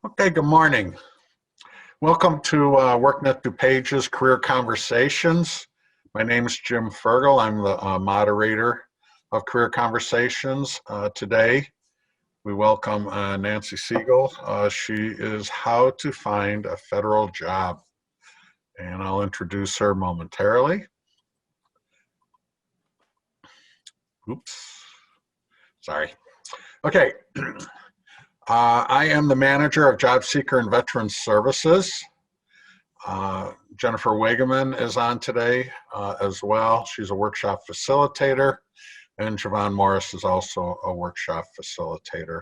Okay, good morning. Welcome to WorkNet DuPage's Career Conversations. My name is Jim Fergal. I'm the moderator of Career Conversations. Today, we welcome Nancy Segal. She is How to Find a Federal Job, and I'll introduce her momentarily. Oops, sorry. Okay. I am the manager of Job Seeker and Veterans Services. Jennifer Wagaman is on today as well. She's a workshop facilitator, and Javon Morris is also a workshop facilitator.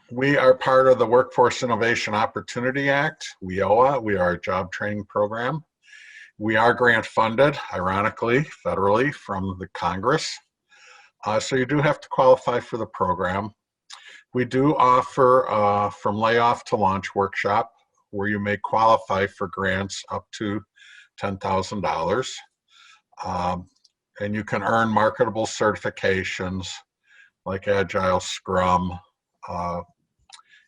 We are part of the Workforce Innovation Opportunity Act, WIOA. We are a job training program. We are grant funded, ironically, federally from the Congress. So you do have to qualify for the program. We do offer from layoff to launch workshop where you may qualify for grants up to $10,000. And you can earn marketable certifications like Agile, Scrum,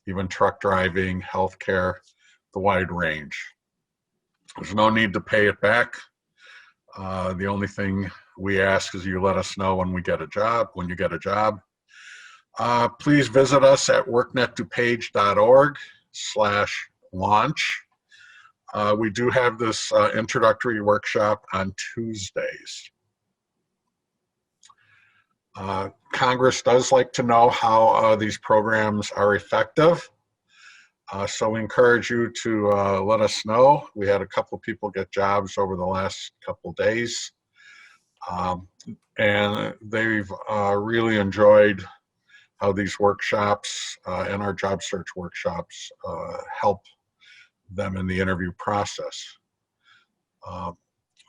even truck driving, healthcare, the wide range. There's no need to pay it back. The only thing we ask is you let us know when you get a job. Please visit us at worknetdupage.org/launch. We do have this introductory workshop on Tuesdays. Congress does like to know how these programs are effective. So we encourage you to let us know. We had a couple people get jobs over the last couple days. And they've really enjoyed how these workshops and our job search workshops help them in the interview process.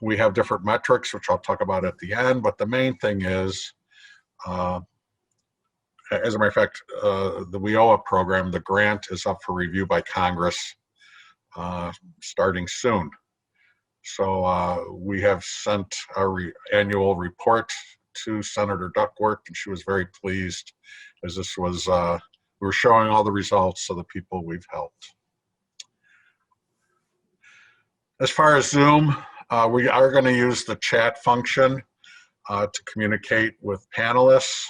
We have different metrics, which I'll talk about at the end, but the main thing is, as a matter of fact, the WIOA program, the grant is up for review by Congress starting soon. So we have sent our annual report to Senator Duckworth, and she was very pleased as this was, we were showing all the results of the people we've helped. As far as Zoom, we are going to use the chat function to communicate with panelists.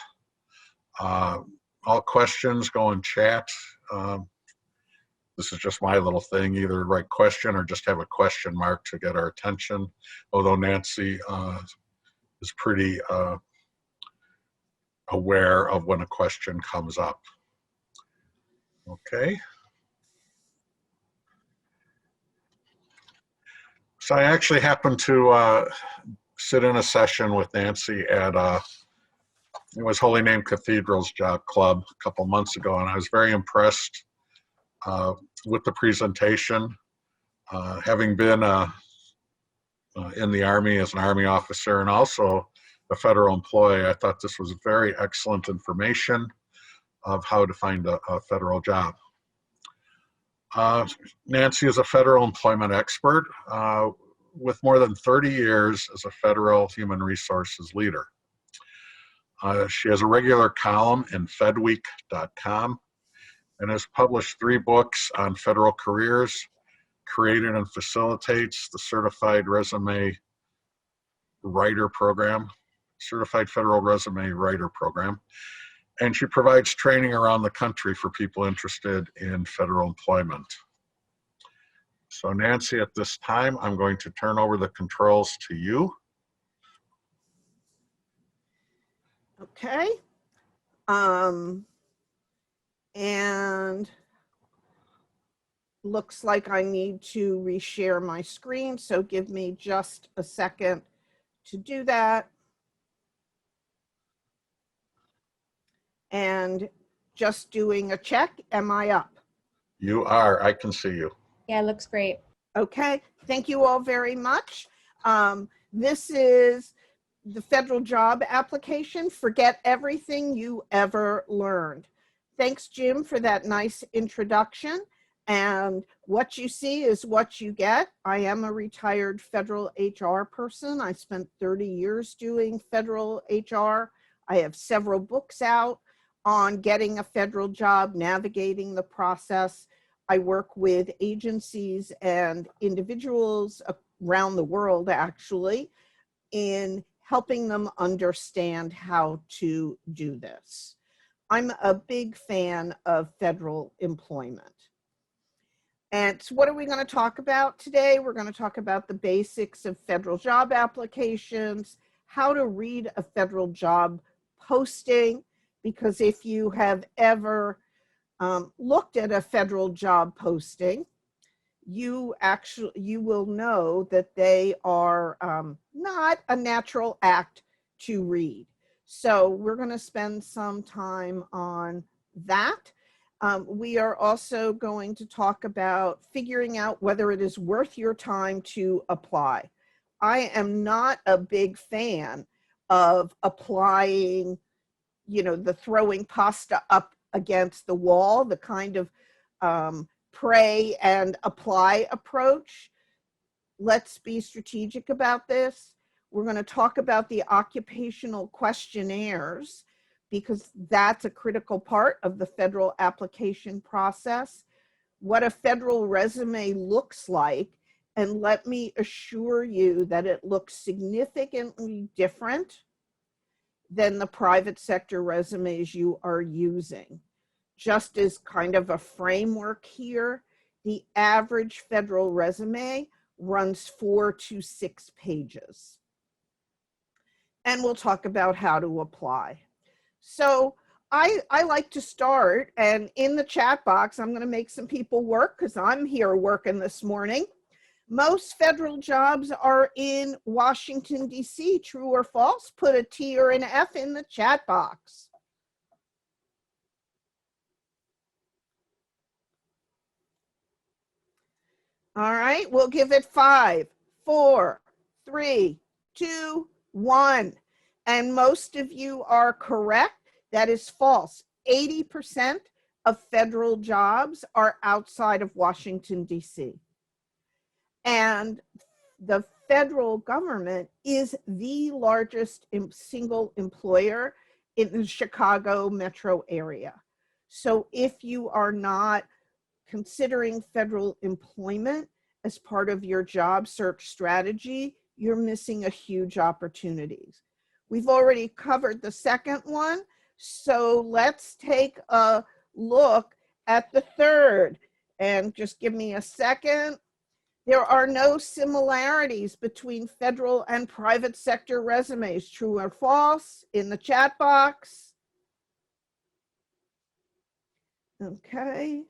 All questions go in chat. This is just my little thing, either write question or just have a question mark to get our attention, although Nancy is pretty aware of when a question comes up. Okay. So I actually happened to sit in a session with Nancy at it was Holy Name Cathedral's Job Club a couple months ago, and I was very impressed with the presentation. Having been in the Army as an Army officer and also a federal employee, I thought this was very excellent information of how to find a federal job. Nancy is a federal employment expert with more than 30 years as a federal human resources leader. She has a regular column in fedweek.com and has published 3 books on federal careers, created and facilitates the Certified Federal Resume Writer Program, and she provides training around the country for people interested in federal employment. So Nancy, at this time, I'm going to turn over the controls to you. Okay. And looks like I need to reshare my screen, so give me just a second to do that. And just doing a check, am I up? You are, I can see you. Yeah, it looks great. Okay, thank you all very much. This is the federal job application. Forget everything you ever learned. Thanks, Jim, for that nice introduction. And what you see is what you get. I am a retired federal HR person. I spent 30 years doing federal HR. I have several books out on getting a federal job, navigating the process. I work with agencies and individuals around the world, actually, in helping them understand how to do this. I'm a big fan of federal employment. And so what are we going to talk about today? We're going to talk about the basics of federal job applications, how to read a federal job posting, because if you have ever looked at a federal job posting, you will know that they are not a natural act to read. So we're going to spend some time on that. We are also going to talk about figuring out whether it is worth your time to apply. I am not a big fan of applying, the throwing pasta up against the wall, the kind of pray and apply approach. Let's be strategic about this. We're going to talk about the occupational questionnaires, because that's a critical part of the federal application process, what a federal resume looks like, and let me assure you that it looks significantly different than the private sector resumes you are using. Just as kind of a framework here, the average federal resume runs 4 to 6 pages. And we'll talk about how to apply. So I like to start, and in the chat box, I'm going to make some people work because I'm here working this morning. Most federal jobs are in Washington, D.C. True or false? Put a T or an F in the chat box. All right, we'll give it 5, 4, 3, 2, 1. And most of you are correct. That is false. 80% of federal jobs are outside of Washington, D.C. And the federal government is the largest single employer in the Chicago metro area. So if you are not considering federal employment as part of your job search strategy, you're missing a huge opportunity. We've already covered the second one, so let's take a look at the third. And just give me a second. There are no similarities between federal and private sector resumes. True or false? In the chat box. Okay.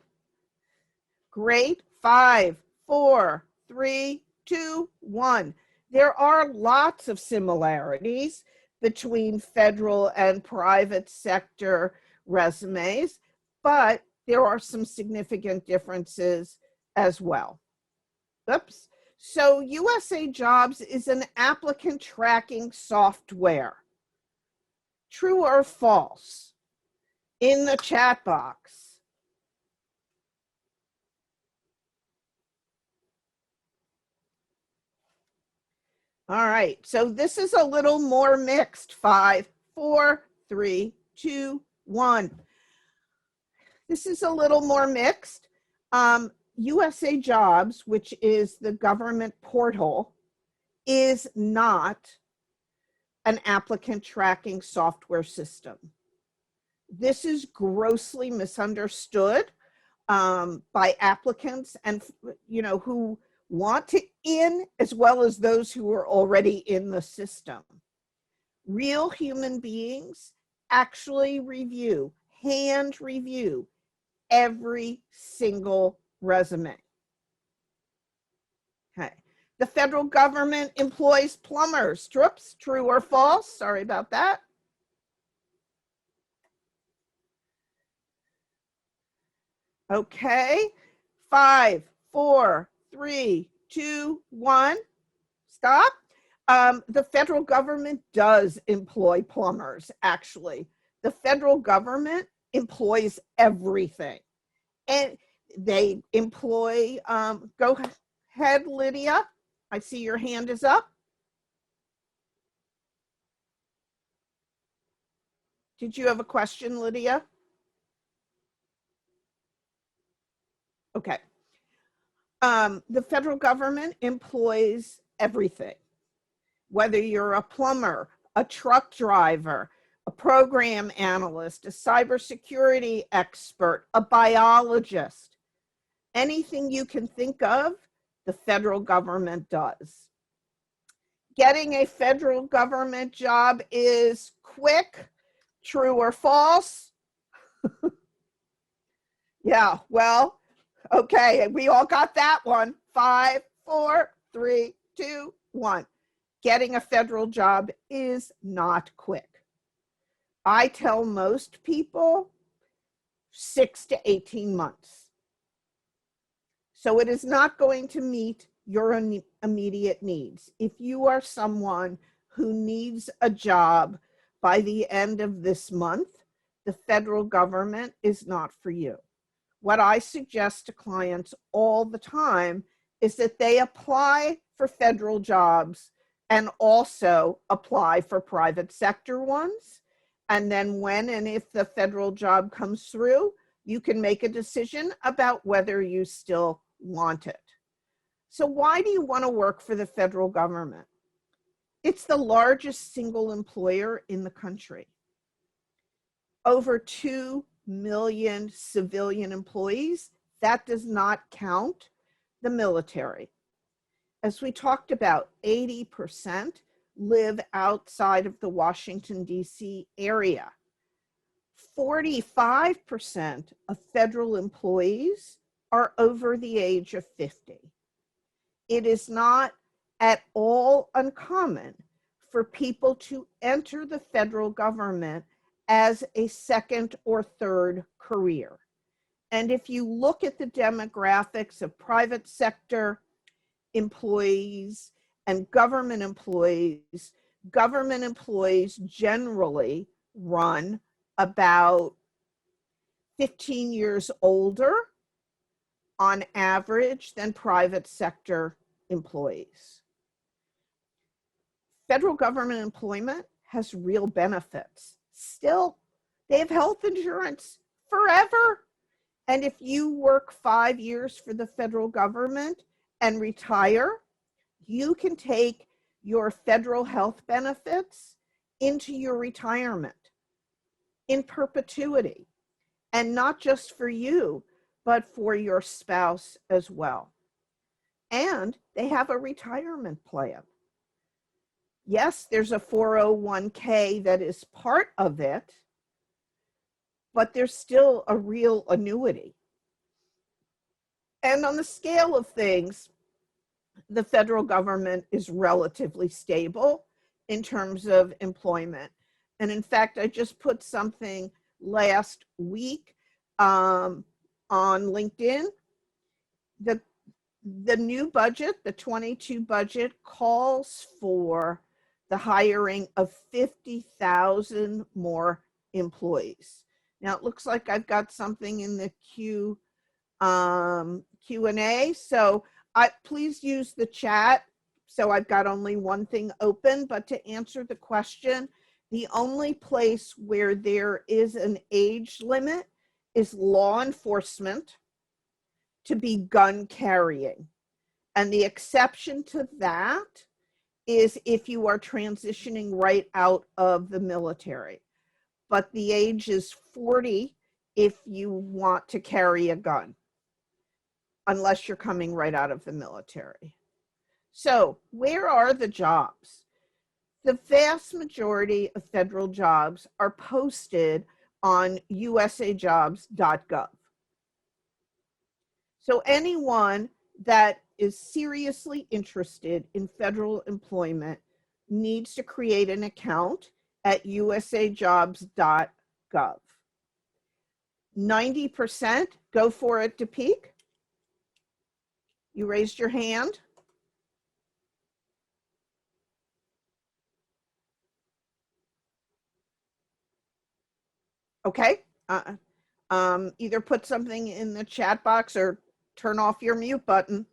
Great. 5, 4, 3, 2, 1. There are lots of similarities between federal and private sector resumes, but there are some significant differences as well. Oops. So Usajobs is an applicant tracking software. True or false? In the chat box. All right, so this is a little more mixed. 5, 4, 3, 2, 1. This is a little more mixed. Usajobs, which is the government portal, is not an applicant tracking software system. This is grossly misunderstood by applicants and who want to in, as well as those who are already in the system. Real human beings actually hand review every single resume. Okay. The federal government employs plumbers. True or false? Sorry about that. Okay. 5, 4, 3, 2, 1. Stop. The federal government does employ plumbers, actually. The federal government employs everything. And they employ, go ahead, Lydia. I see your hand is up. Did you have a question, Lydia? Okay. The federal government employs everything, whether you're a plumber, a truck driver, a program analyst, a cybersecurity expert, a biologist, anything you can think of, the federal government does. Getting a federal government job is quick, true or false? Yeah, well, okay, we all got that one. 5, 4, 3, 2, 1. Getting a federal job is not quick. I tell most people 6 to 18 months. So it is not going to meet your immediate needs. If you are someone who needs a job by the end of this month, the federal government is not for you. What I suggest to clients all the time is that they apply for federal jobs and also apply for private sector ones. And then when and if the federal job comes through, you can make a decision about whether you still want it. So why do you want to work for the federal government? It's the largest single employer in the country. Over 2 million civilian employees. That does not count the military. As we talked about, 80% live outside of the Washington, D.C. area. 45% of federal employees are over the age of 50. It is not at all uncommon for people to enter the federal government as a second or third career. And if you look at the demographics of private sector employees and government employees generally run about 15 years older on average than private sector employees. Federal government employment has real benefits. Still, they have health insurance forever. And if you work 5 years for the federal government and retire, you can take your federal health benefits into your retirement in perpetuity. And not just for you, but for your spouse as well. And they have a retirement plan. Yes, there's a 401k that is part of it, but there's still a real annuity. And on the scale of things, the federal government is relatively stable in terms of employment. And in fact, I just put something last week on LinkedIn. The new budget, the 22 budget, calls for the hiring of 50,000 more employees. Now it looks like I've got something in the Q&A, so please use the chat. So I've got only one thing open, but to answer the question, the only place where there is an age limit is law enforcement to be gun carrying. And the exception to that is if you are transitioning right out of the military. But the age is 40 if you want to carry a gun, unless you're coming right out of the military. So where are the jobs? The vast majority of federal jobs are posted on usajobs.gov. So anyone that is seriously interested in federal employment needs to create an account at usajobs.gov. 90% go for it to peak. You raised your hand. Okay. Either put something in the chat box or turn off your mute button.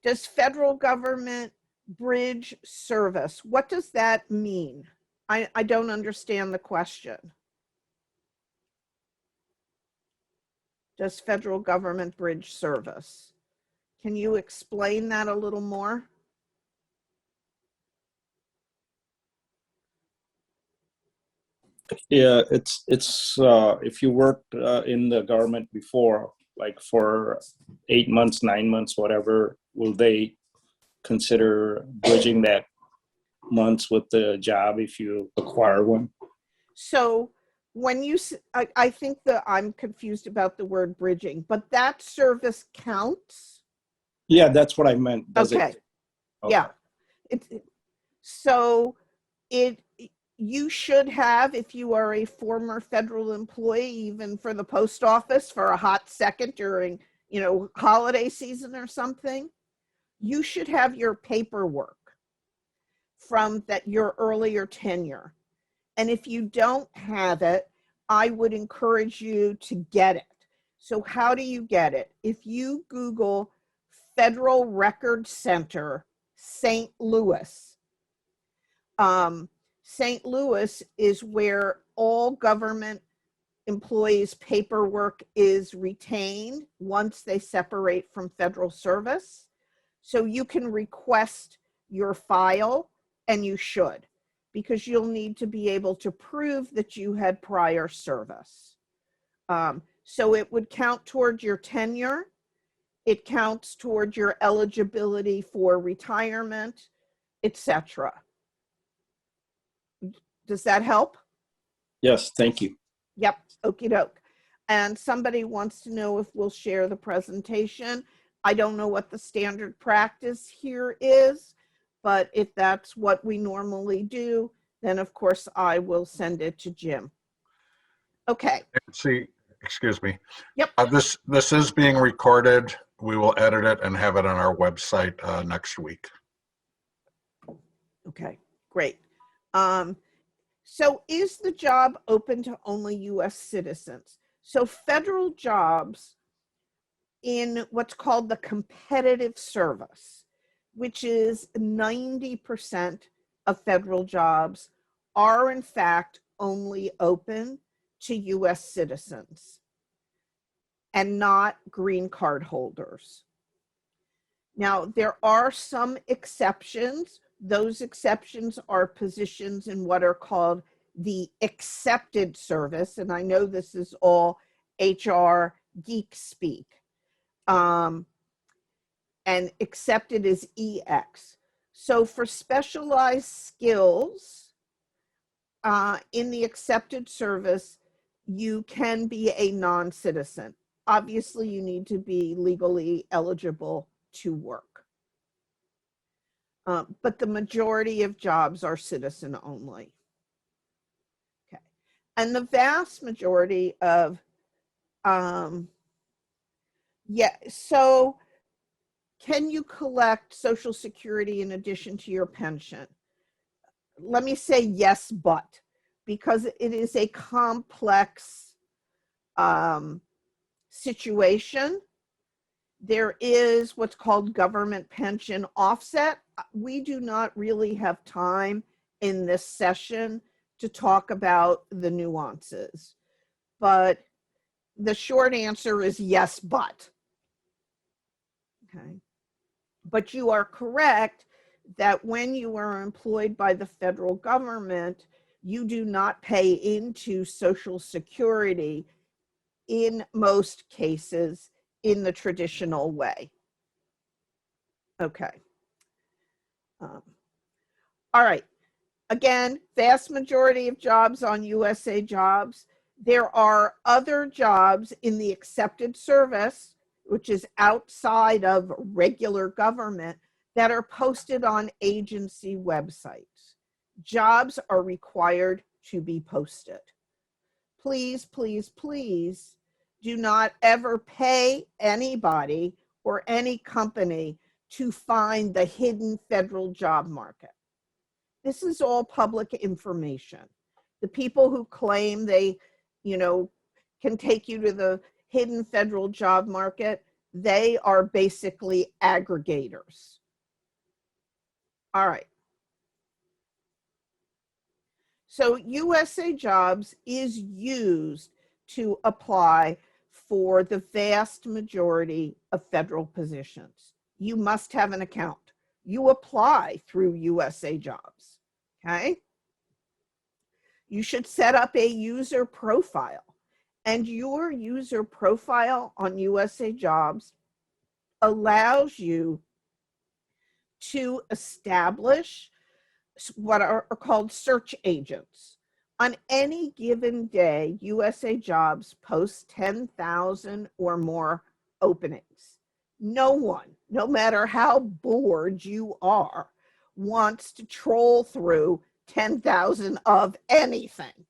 Does federal government bridge service? What does that mean? I don't understand the question. does federal government bridge service? Can you explain that a little more? Yeah, it's if you worked in the government before, like for 8 months, 9 months, whatever, will they consider bridging that months with the job if you acquire one? So when you, I think that I'm confused about the word bridging, but that service counts? Yeah, that's what I meant. Does Okay, it? yeah. So you should have, if you are a former federal employee, even for the post office for a hot second during, holiday season or something, you should have your paperwork from your earlier tenure. And if you don't have it, I would encourage you to get it. So how do you get it? If you Google Federal Record Center, St. Louis, St. Louis is where all government employees' paperwork is retained once they separate from federal service. So you can request your file, and you should, because you'll need to be able to prove that you had prior service. So it would count toward your tenure. It counts toward your eligibility for retirement, etc. Does that help? Yes, thank you. Yep, okie doke. And somebody wants to know if we'll share the presentation. I don't know what the standard practice here is, but if that's what we normally do, then of course I will send it to Jim. Okay. See, excuse me. Yep. This is being recorded. We will edit it and have it on our website next week. Okay, great. So is the job open to only US citizens? So federal jobs in what's called the competitive service, which is 90% of federal jobs, are in fact only open to US citizens and not green card holders. Now, there are some exceptions. Those exceptions are positions in what are called the accepted service. And I know this is all HR geek speak. And accepted is EX. So for specialized skills in the accepted service, you can be a non-citizen. Obviously, you need to be legally eligible to work. But the majority of jobs are citizen only. Okay. And the vast majority of, so can you collect Social Security in addition to your pension? Let me say yes, but, because it is a complex situation. There is what's called government pension offset. We do not really have time in this session to talk about the nuances, but the short answer is yes, but. Okay. But you are correct that when you are employed by the federal government, you do not pay into Social Security in most cases in the traditional way. Okay. All right. Again, vast majority of jobs on USA Jobs. There are other jobs in the accepted service, which is outside of regular government, that are posted on agency websites. Jobs are required to be posted. Please, please, please do not ever pay anybody or any company to find the hidden federal job market. This is all public information. The people who claim they, can take you to the hidden federal job market, they are basically aggregators. All right. So USA Jobs is used to apply for the vast majority of federal positions. You must have an account. You apply through Usajobs, okay? You should set up a user profile, and your user profile on Usajobs allows you to establish what are called search agents. On any given day, Usajobs posts 10,000 or more openings. No one, no matter how bored you are, wants to troll through 10,000 of anything.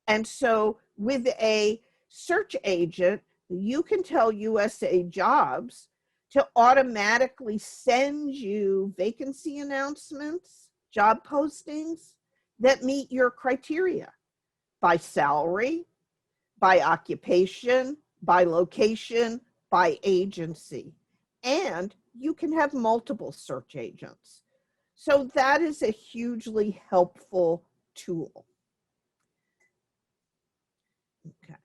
And so with a search agent, you can tell Usajobs to automatically send you vacancy announcements, job postings that meet your criteria by salary, by occupation, by location, by agency. And you can have multiple search agents. So that is a hugely helpful tool. Okay.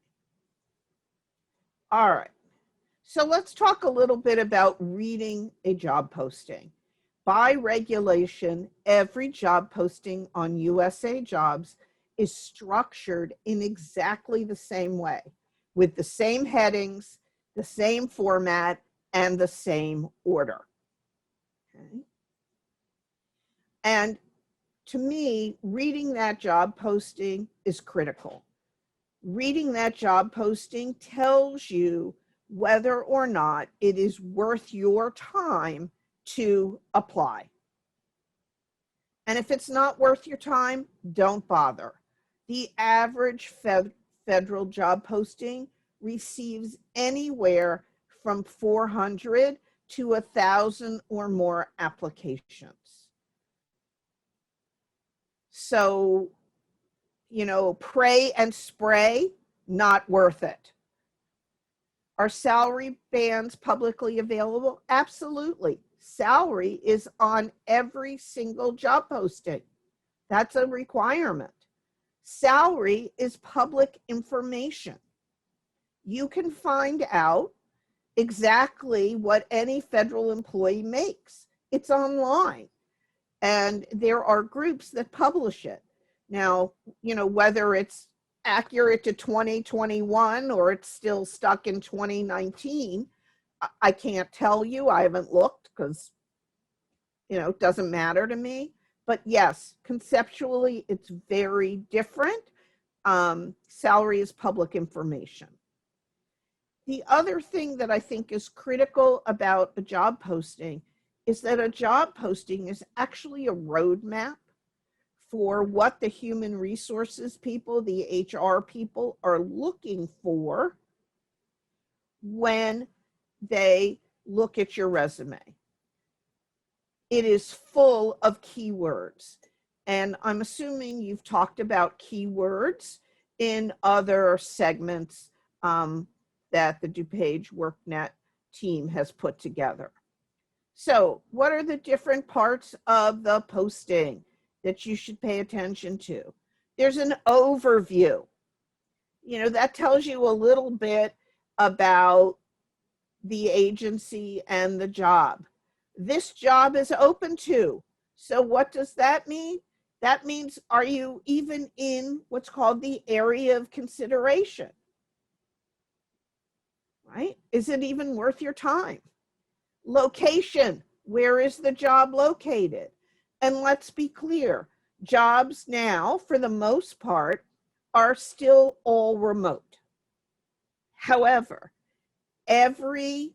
All right. So let's talk a little bit about reading a job posting. By regulation, every job posting on Usajobs is structured in exactly the same way, with the same headings, the same format, and the same order. Okay. And to me, reading that job posting is critical. Reading that job posting tells you whether or not it is worth your time to apply. And if it's not worth your time, don't bother. The average federal job posting receives anywhere from 400 to 1,000 or more applications. So, you know, pray and spray, not worth it. Are salary bands publicly available? Absolutely. Salary is on every single job posting. That's a requirement. Salary is public information. You can find out exactly what any federal employee makes. It's online, and there are groups that publish it. Now, you know, whether it's accurate to 2021 or it's still stuck in 2019, I can't tell you. I haven't looked because, you know, it doesn't matter to me. But yes, conceptually, it's very different. Salary is public information. The other thing that I think is critical about a job posting is that a job posting is actually a roadmap for what the human resources people, the HR people, are looking for when they look at your resume. It is full of keywords. And I'm assuming you've talked about keywords in other segments that the DuPage WorkNet team has put together. So what are the different parts of the posting that you should pay attention to? There's an overview. You know, that tells you a little bit about the agency and the job. This job is open to. So what does that mean? That means, are you even in what's called the area of consideration? Right? Is it even worth your time? Location, where is the job located? And let's be clear, jobs now, for the most part, are still all remote. However, every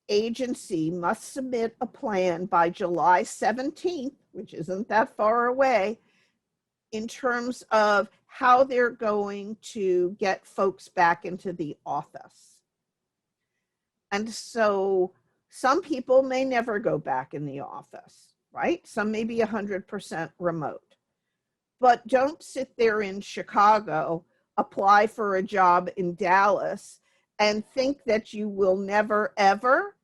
agency must submit a plan by July 17th, which isn't that far away, in terms of how they're going to get folks back into the office. And so some people may never go back in the office, right? Some may be 100% remote. But don't sit there in Chicago, apply for a job in Dallas, and think that you will never, ever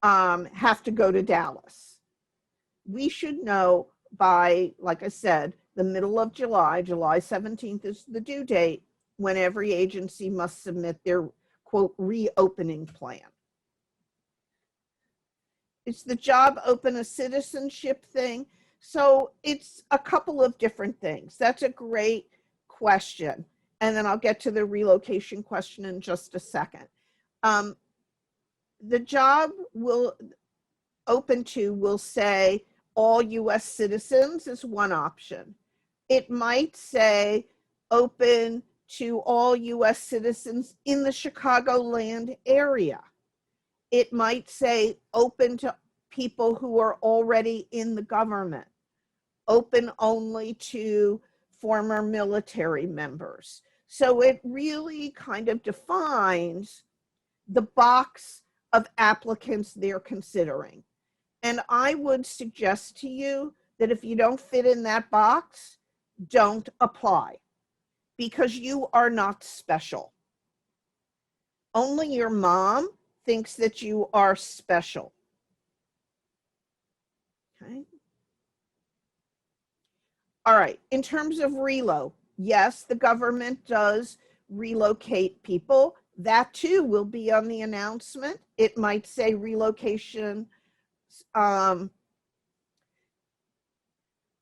have to go to Dallas. We should know by, like I said, the middle of July, July 17th is the due date, when every agency must submit their, quote, reopening plan. Is the job open a citizenship thing? So it's a couple of different things. That's a great question. And then I'll get to the relocation question in just a second. The job will say all US citizens is one option. It might say open to all US citizens in the Chicagoland area. It might say open to people who are already in the government, open only to former military members. So it really kind of defines the box of applicants they're considering. And I would suggest to you that if you don't fit in that box, don't apply, because you are not special. Only your mom thinks that you are special. Okay. All right, in terms of relo, yes, the government does relocate people. That too will be on the announcement. It might say relocation.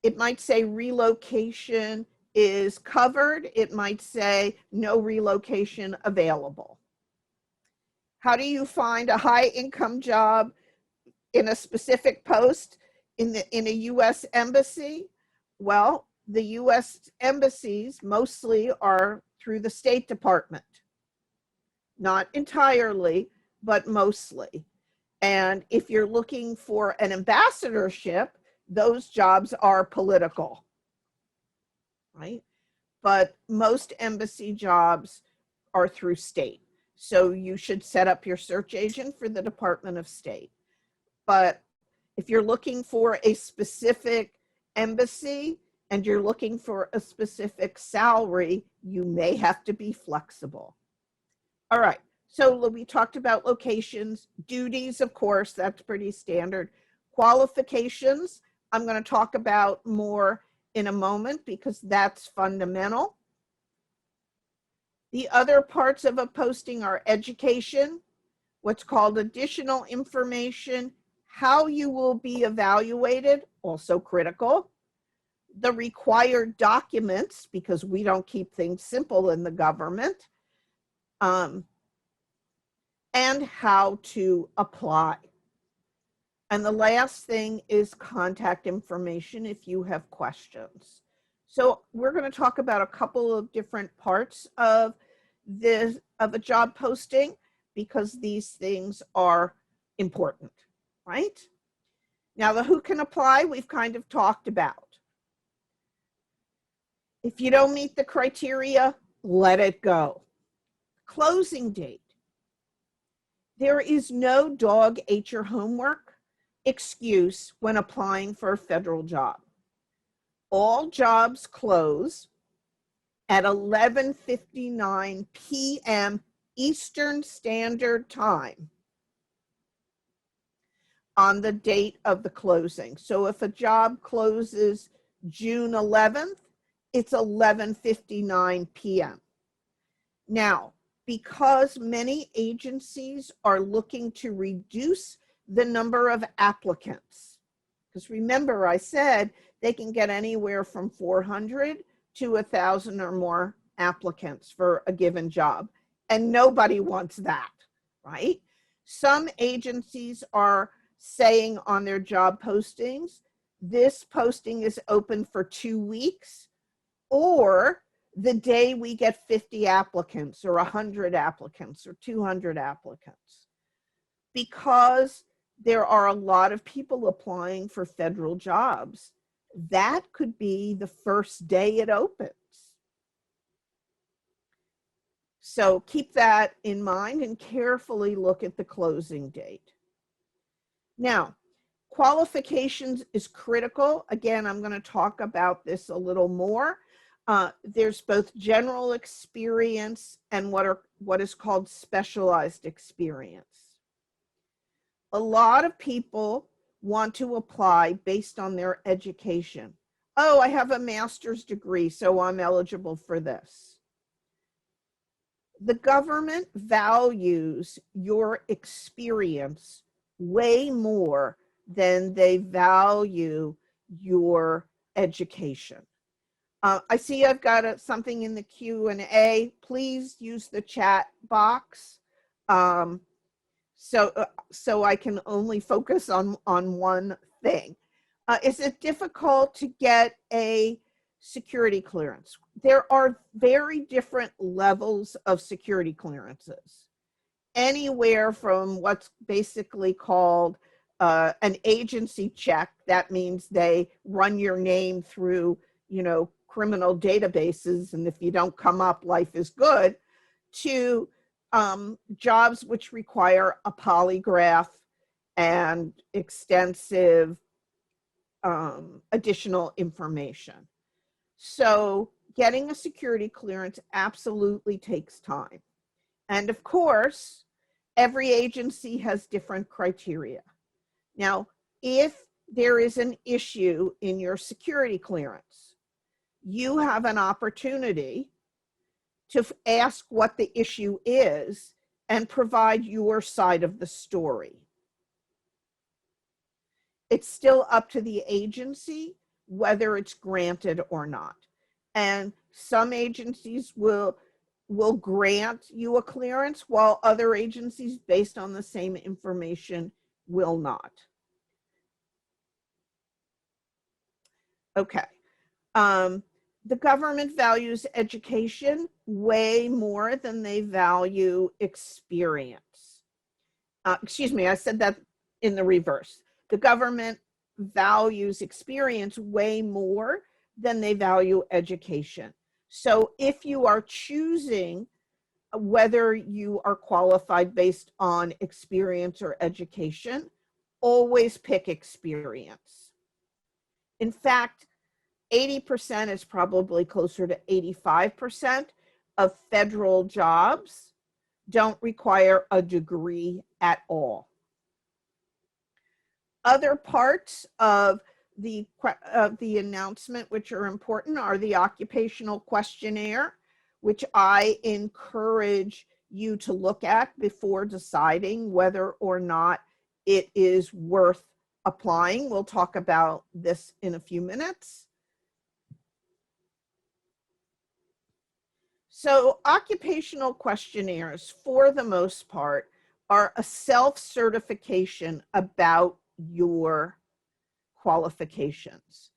It might say relocation is covered. It might say no relocation available. How do you find a high income job in a specific post in a US embassy? Well, the US embassies mostly are through the State Department. Not entirely, but mostly. And if you're looking for an ambassadorship, those jobs are political, right? But most embassy jobs are through state. So you should set up your search agent for the Department of State. But if you're looking for a specific embassy and you're looking for a specific salary, you may have to be flexible. All right, so we talked about locations, duties, of course, that's pretty standard. Qualifications, I'm going to talk about more in a moment because that's fundamental. The other parts of a posting are education, what's called additional information, how you will be evaluated, also critical. The required documents, because we don't keep things simple in the government, and how to apply. And the last thing is contact information if you have questions. So we're going to talk about a couple of different parts of a job posting because these things are important, right? Now, the who can apply, we've kind of talked about. If you don't meet the criteria, let it go. Closing date. There is no dog ate your homework excuse when applying for a federal job. All jobs close at 11:59 p.m. Eastern Standard Time on the date of the closing. So if a job closes June 11th, it's 11:59 p.m. Now, because many agencies are looking to reduce the number of applicants, because remember I said they can get anywhere from 400 to 1,000 or more applicants for a given job, and nobody wants that, right? Some agencies are saying on their job postings, this posting is open for 2 weeks, or the day we get 50 applicants or 100 applicants or 200 applicants. Because there are a lot of people applying for federal jobs, that could be the first day it opens. So keep that in mind and carefully look at the closing date. Now, qualifications is critical. Again, I'm going to talk about this a little more. There's both general experience and what is called specialized experience. A lot of people want to apply based on their education. Oh, I have a master's degree, so I'm eligible for this. The government values your experience way more than they value your education. I see I've got something in the Q&A. Please use the chat box so I can only focus on one thing. Is it difficult to get a security clearance? There are very different levels of security clearances. Anywhere from what's basically called an agency check. That means they run your name through, criminal databases, and if you don't come up, life is good, to jobs which require a polygraph and extensive additional information. So getting a security clearance absolutely takes time. And of course, every agency has different criteria. Now, if there is an issue in your security clearance, you have an opportunity to ask what the issue is and provide your side of the story. It's still up to the agency whether it's granted or not. And some agencies will grant you a clearance, while other agencies, based on the same information, will not. Okay. The government values education way more than they value experience. Excuse me, I said that in the reverse. The government values experience way more than they value education. So if you are choosing whether you are qualified based on experience or education, always pick experience. In fact, 80% is probably closer to 85% of federal jobs don't require a degree at all. Other parts of the announcement which are important are the Occupational Questionnaire, which I encourage you to look at before deciding whether or not it is worth applying. We'll talk about this in a few minutes. So occupational questionnaires, for the most part, are a self-certification about your qualifications.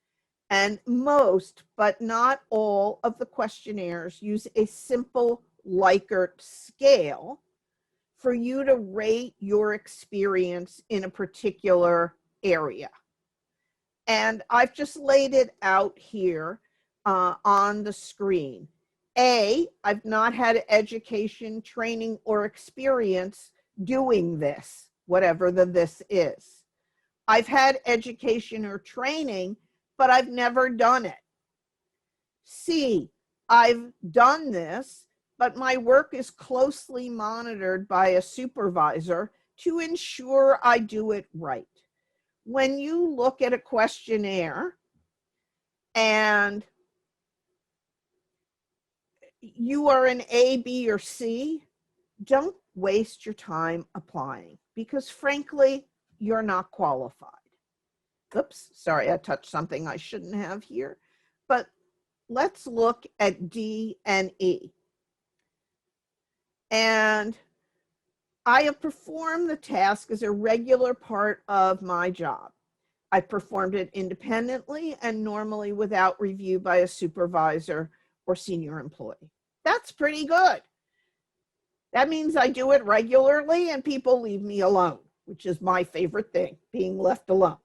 And most, but not all, of the questionnaires use a simple Likert scale for you to rate your experience in a particular area. And I've just laid it out here on the screen. A, I've not had education, training, or experience doing this, whatever this is. I've had education or training, but I've never done it. C, I've done this, but my work is closely monitored by a supervisor to ensure I do it right. When you look at a questionnaire and you are an A, B, or C, don't waste your time applying because frankly, you're not qualified. Oops, sorry, I touched something I shouldn't have here. But let's look at D and E. And I have performed the task as a regular part of my job. I performed it independently and normally without review by a supervisor or senior employee. That's pretty good. That means I do it regularly and people leave me alone, which is my favorite thing, being left alone.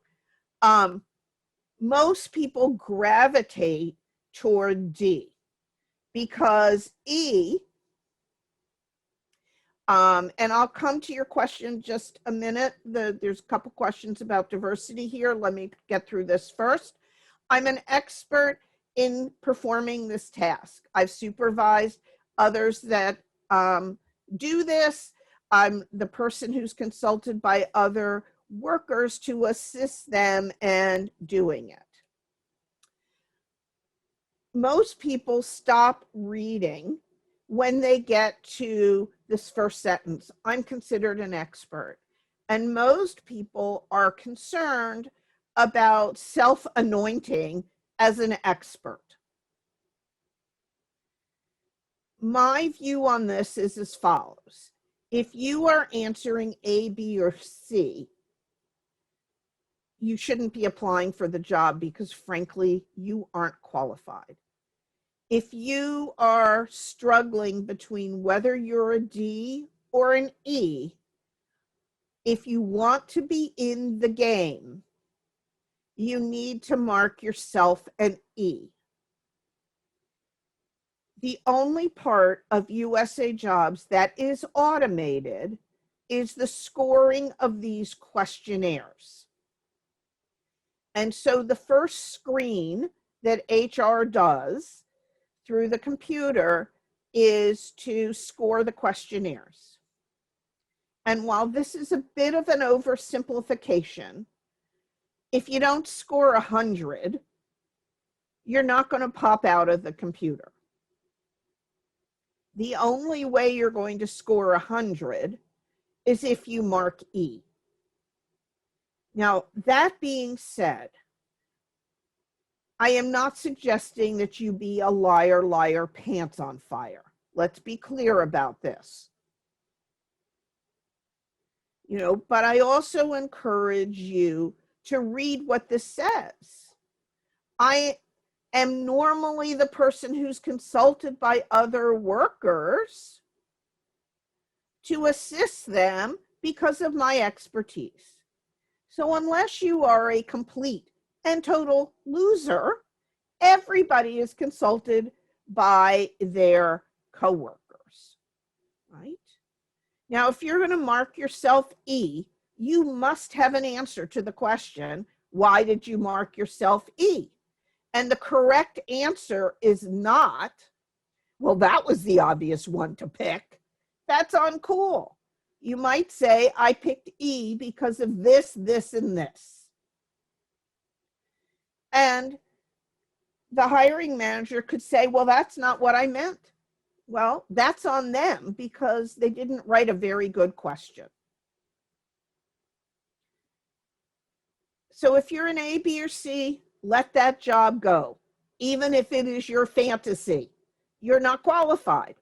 Most people gravitate toward D because E, and I'll come to your question just a minute. There's a couple questions about diversity here. Let me get through this first. I'm an expert in performing this task. I've supervised others that do this. I'm the person who's consulted by other workers to assist them in doing it. Most people stop reading when they get to this first sentence, I'm considered an expert. And most people are concerned about self-anointing as an expert. My view on this is as follows. If you are answering A, B, or C, you shouldn't be applying for the job because frankly, you aren't qualified. If you are struggling between whether you're a D or an E, if you want to be in the game, you need to mark yourself an E. The only part of Usajobs that is automated is the scoring of these questionnaires. And so the first screen that HR does through the computer is to score the questionnaires. And while this is a bit of an oversimplification, if you don't score 100, you're not going to pop out of the computer. The only way you're going to score 100 is if you mark E. Now, that being said, I am not suggesting that you be a liar, liar, pants on fire. Let's be clear about this. But I also encourage you to read what this says. I am normally the person who's consulted by other workers to assist them because of my expertise. So unless you are a complete and total loser, everybody is consulted by their coworkers, right? Now, if you're going to mark yourself E, you must have an answer to the question, why did you mark yourself E? And the correct answer is not, well, that was the obvious one to pick. That's uncool. You might say, I picked E because of this, this, and this. And the hiring manager could say, well, that's not what I meant. Well, that's on them because they didn't write a very good question. So if you're an A, B, or C, let that job go. Even if it is your fantasy, you're not qualified.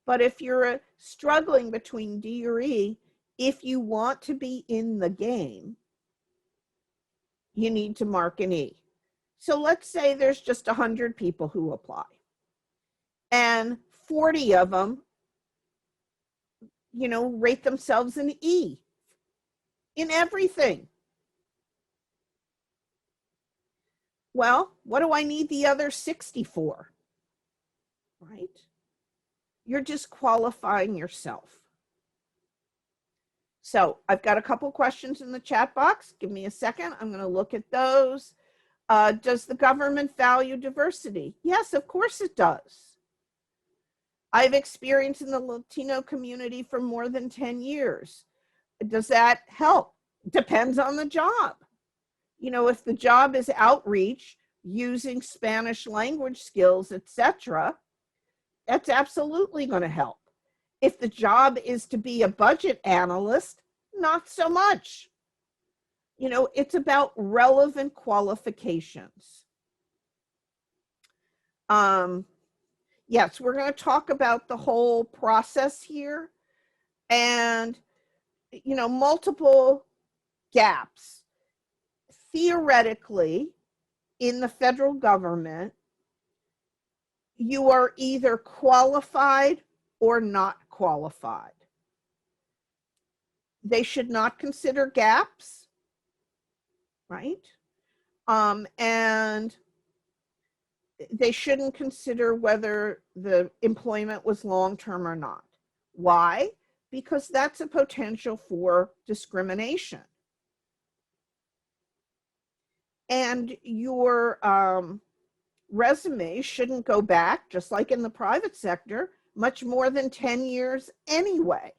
But if you're struggling between D or E, if you want to be in the game, you need to mark an E. So let's say there's just 100 people who apply. And 40 of them, rate themselves an E in everything. Well, what do I need the other 60 for? Right? You're just qualifying yourself. So I've got a couple questions in the chat box. Give me a second. I'm going to look at those. Does the government value diversity? Yes, of course it does. I've experienced in the Latino community for more than 10 years. Does that help? Depends on the job. If the job is outreach, using Spanish language skills, etc., that's absolutely going to help. If the job is to be a budget analyst, not so much. It's about relevant qualifications. Yes, we're going to talk about the whole process here and, multiple gaps. Theoretically, in the federal government, you are either qualified or not qualified. They should not consider gaps, right? And they shouldn't consider whether the employment was long-term or not. Why? Because that's a potential for discrimination. And your resume shouldn't go back, just like in the private sector, much more than 10 years anyway.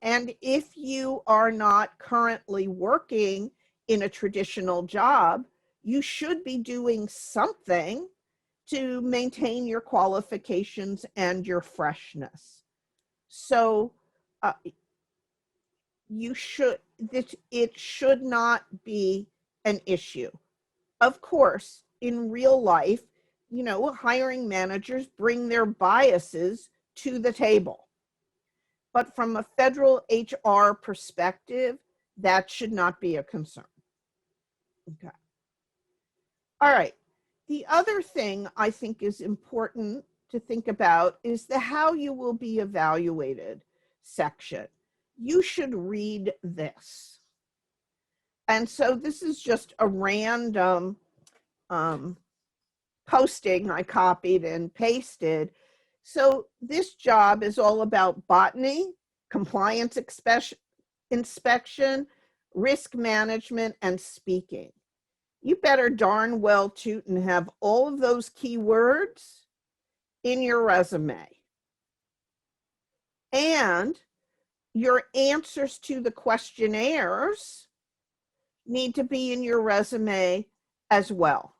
And if you are not currently working in a traditional job, you should be doing something to maintain your qualifications and your freshness. So it should not be an issue. Of course, in real life, hiring managers bring their biases to the table. But from a federal HR perspective, that should not be a concern. Okay. All right. The other thing I think is important to think about is the how you will be evaluated section. You should read this. And so this is just a random posting I copied and pasted. So this job is all about botany, compliance inspection, risk management, and speaking. You better darn well toot and have all of those keywords in your resume. And your answers to the questionnaires need to be in your resume as well.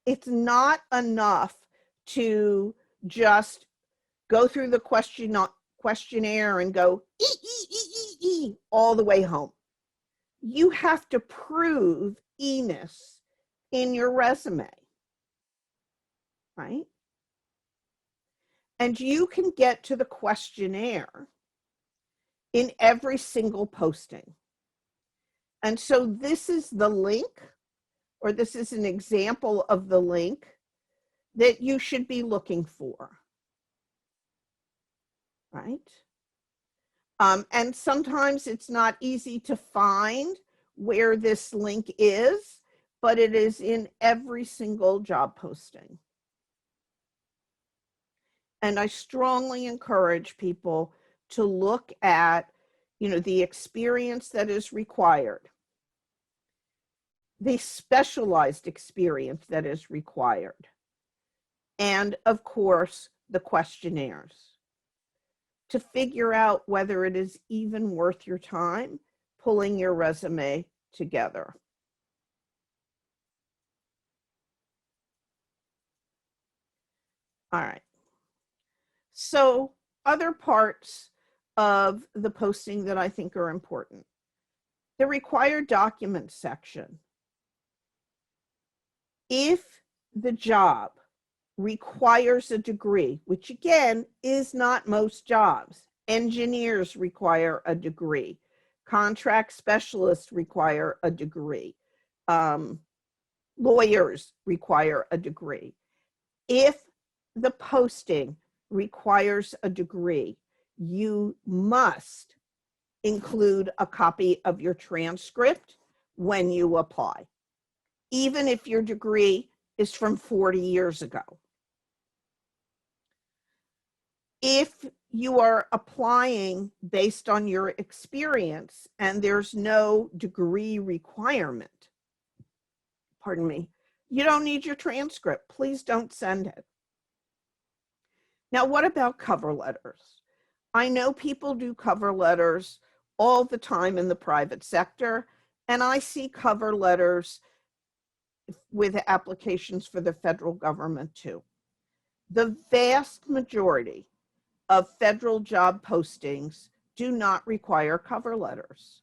It's not enough to just go through the questionnaire and go all the way home. You have to prove E-ness in your resume, right? And you can get to the questionnaire in every single posting. And so this is the link, or this is an example of the link that you should be looking for, right? And sometimes it's not easy to find where this link is, but it is in every single job posting. And I strongly encourage people to look at, the experience that is required, the specialized experience that is required, and of course, the questionnaires, to figure out whether it is even worth your time pulling your resume together. All right. So other parts of the posting that I think are important. The required documents section. If the job requires a degree, which again is not most jobs. Engineers require a degree. Contract specialists require a degree. Lawyers require a degree. If the posting requires a degree, you must include a copy of your transcript when you apply, even if your degree is from 40 years ago. If you are applying based on your experience and there's no degree requirement, pardon me, you don't need your transcript. Please don't send it. Now, what about cover letters? I know people do cover letters all the time in the private sector, and I see cover letters with applications for the federal government too. The vast majority of federal job postings do not require cover letters.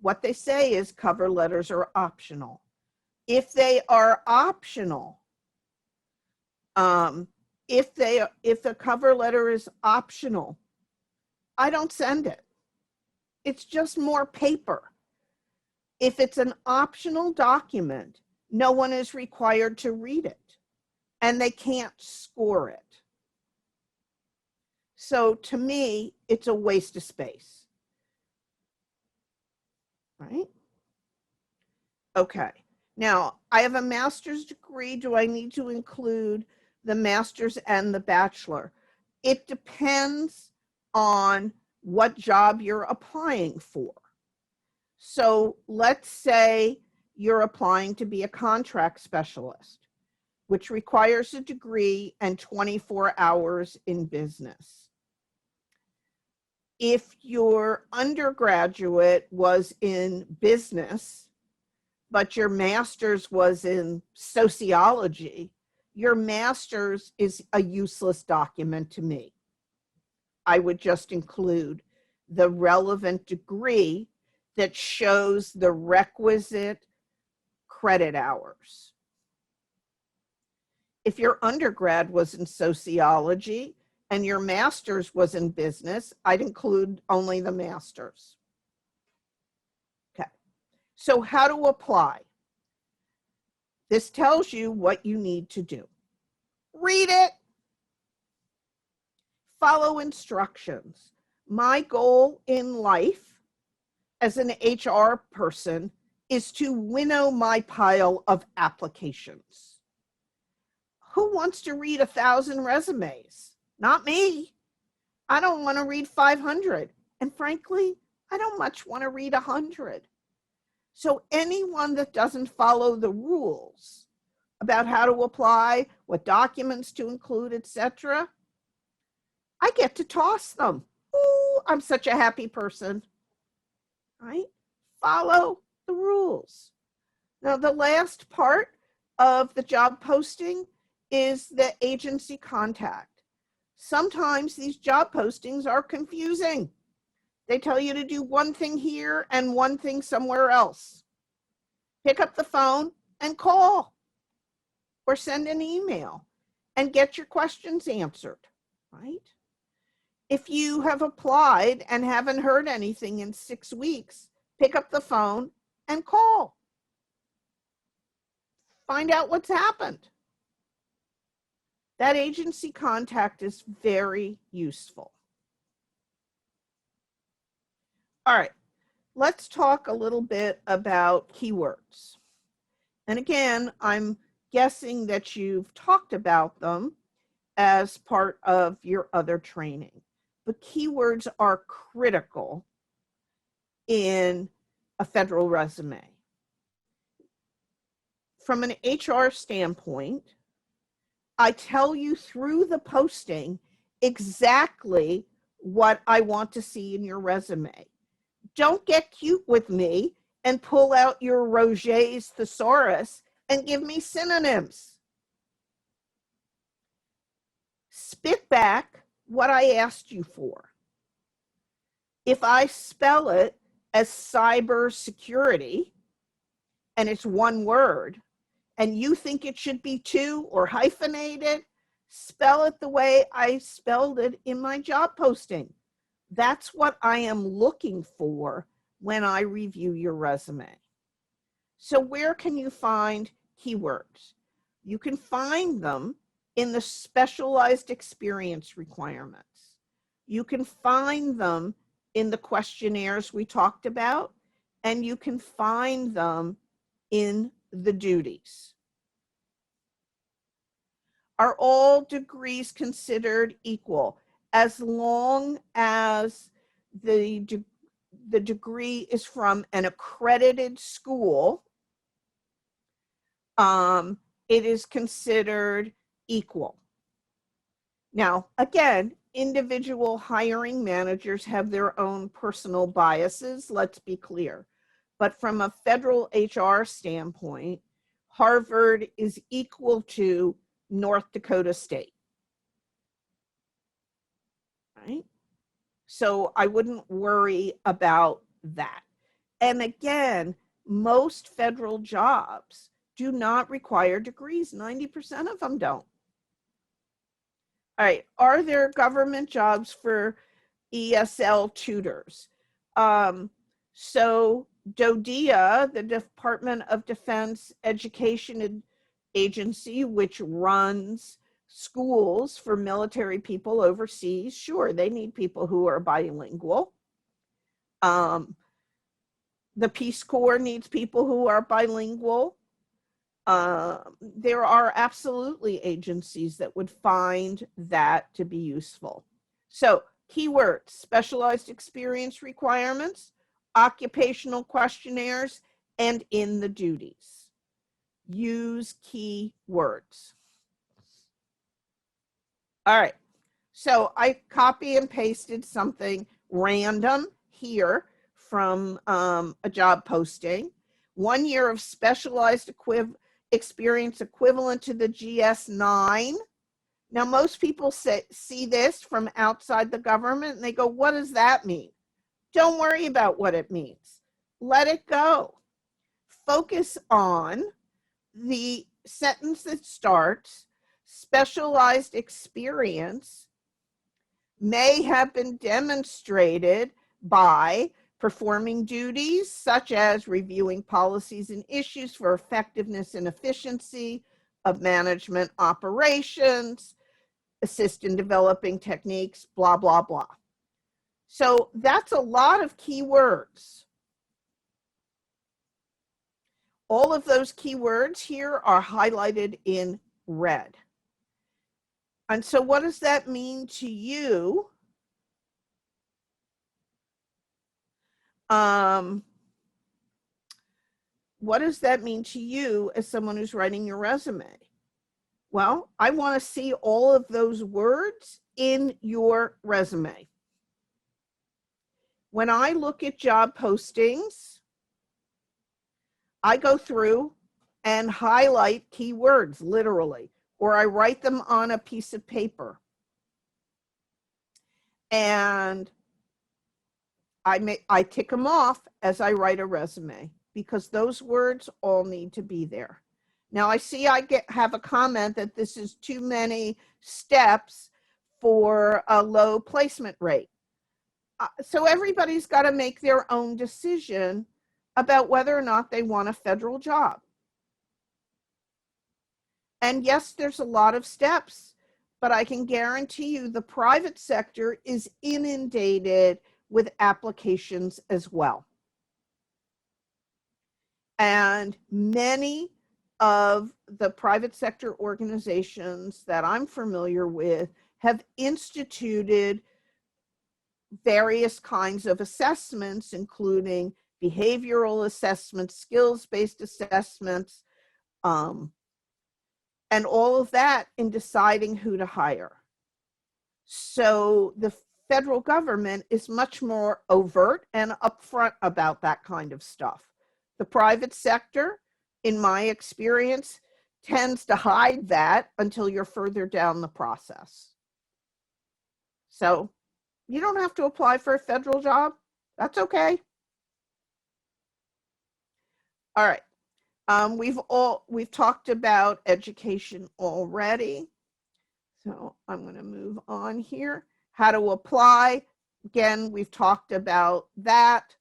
What they say is cover letters are optional. If they are optional, if the cover letter is optional, I don't send it. It's just more paper. If it's an optional document, no one is required to read it, and they can't score it. So to me, it's a waste of space, right? Okay, now I have a master's degree. Do I need to include the master's and the bachelor? It depends on what job you're applying for. So let's say you're applying to be a contract specialist, which requires a degree and 24 hours in business. If your undergraduate was in business, but your master's was in sociology, your master's is a useless document to me. I would just include the relevant degree that shows the requisite credit hours. If your undergrad was in sociology and your master's was in business, I'd include only the master's. Okay, so how to apply? This tells you what you need to do. Read it. Follow instructions. My goal in life as an HR person is to winnow my pile of applications. Who wants to read 1,000 resumes? Not me. I don't want to read 500. And frankly, I don't much want to read 100. So anyone that doesn't follow the rules about how to apply, what documents to include, etc., I get to toss them. Ooh, I'm such a happy person, right? Follow the rules. Now, the last part of the job posting is the agency contact. Sometimes these job postings are confusing. They tell you to do one thing here and one thing somewhere else. Pick up the phone and call or send an email and get your questions answered, right? If you have applied and haven't heard anything in 6 weeks, pick up the phone and call. Find out what's happened. That agency contact is very useful. All right, let's talk a little bit about keywords. And again, I'm guessing that you've talked about them as part of your other training. But keywords are critical in a federal resume. From an HR standpoint, I tell you through the posting exactly what I want to see in your resume. Don't get cute with me and pull out your Roget's thesaurus and give me synonyms. Spit back what I asked you for. If I spell it as cybersecurity and it's one word, and you think it should be two or hyphenated, spell it the way I spelled it in my job posting. That's what I am looking for when I review your resume. So where can you find keywords? You can find them in the specialized experience requirements. You can find them in the questionnaires we talked about, and you can find them in the duties. Are all degrees considered equal? As long as the degree is from an accredited school, it is considered equal. Now, again, individual hiring managers have their own personal biases, let's be clear. But from a federal HR standpoint, Harvard is equal to North Dakota State, right? So I wouldn't worry about that. And again, most federal jobs do not require degrees. 90% of them don't. All right, are there government jobs for ESL tutors? So DODEA, the Department of Defense Education Agency, which runs schools for military people overseas, sure, they need people who are bilingual. The Peace Corps needs people who are bilingual. There are absolutely agencies that would find that to be useful. So keywords: specialized experience requirements, occupational questionnaires, and in the duties. Use keywords. All right, so I copy and pasted something random here from a job posting. 1 year of specialized experience equivalent to the GS-9. Now, most people see this from outside the government and they go, what does that mean? Don't worry about what it means. Let it go. Focus on the sentence that starts, specialized experience may have been demonstrated by performing duties such as reviewing policies and issues for effectiveness and efficiency of management operations, assist in developing techniques, blah, blah, blah. So that's a lot of keywords. All of those keywords here are highlighted in red. And so what does that mean to you? What does that mean to you as someone who's writing your resume? Well, I want to see all of those words in your resume. When I look at job postings, I go through and highlight keywords, literally, or I write them on a piece of paper. And I tick them off as I write a resume because those words all need to be there. Now I see I have a comment that this is too many steps for a low placement rate. So everybody's got to make their own decision about whether or not they want a federal job. And yes, there's a lot of steps, but I can guarantee you the private sector is inundated with applications as well. And many of the private sector organizations that I'm familiar with have instituted various kinds of assessments, including behavioral assessments, skills-based assessments, and all of that in deciding who to hire. So the federal government is much more overt and upfront about that kind of stuff. The private sector, in my experience, tends to hide that until you're further down the process. So you don't have to apply for a federal job. That's okay. All right. We've talked about education already. So I'm going to move on here. How to apply. Again, we've talked about that.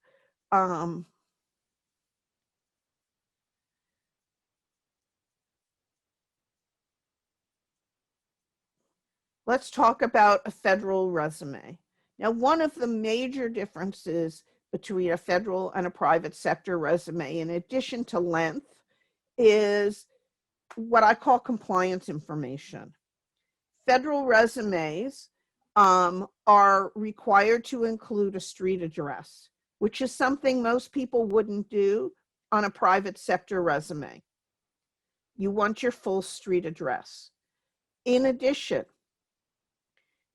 Let's talk about a federal resume. Now, one of the major differences between a federal and a private sector resume, in addition to length, is what I call compliance information. Federal resumes are required to include a street address, which is something most people wouldn't do on a private sector resume. You want your full street address. In addition,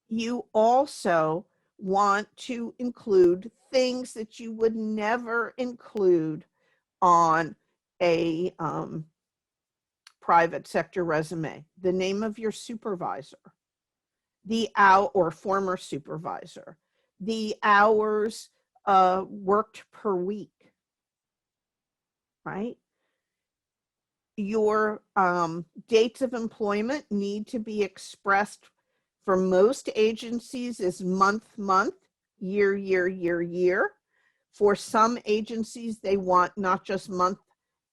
you also want to include things that you would never include on a private sector resume. The name of your supervisor, or former supervisor, the hours worked per week, right? Your dates of employment need to be expressed for most agencies as month, year, year. For some agencies, they want not just month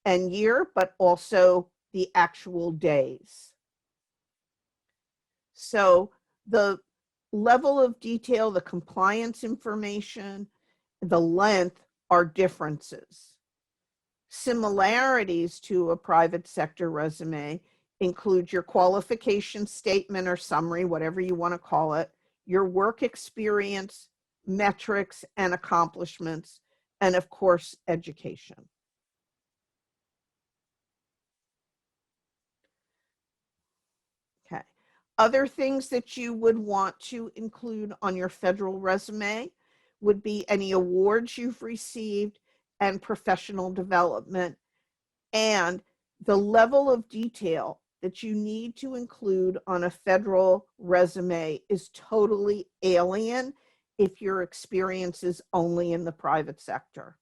and year, but also the actual days. So the level of detail, the compliance information, the length are differences. Similarities to a private sector resume include your qualification statement or summary, whatever you want to call it, your work experience, metrics and accomplishments, and of course, education. Okay. Other things that you would want to include on your federal resume would be any awards you've received, and professional development, and the level of detail that you need to include on a federal resume is totally alien if your experience is only in the private sector.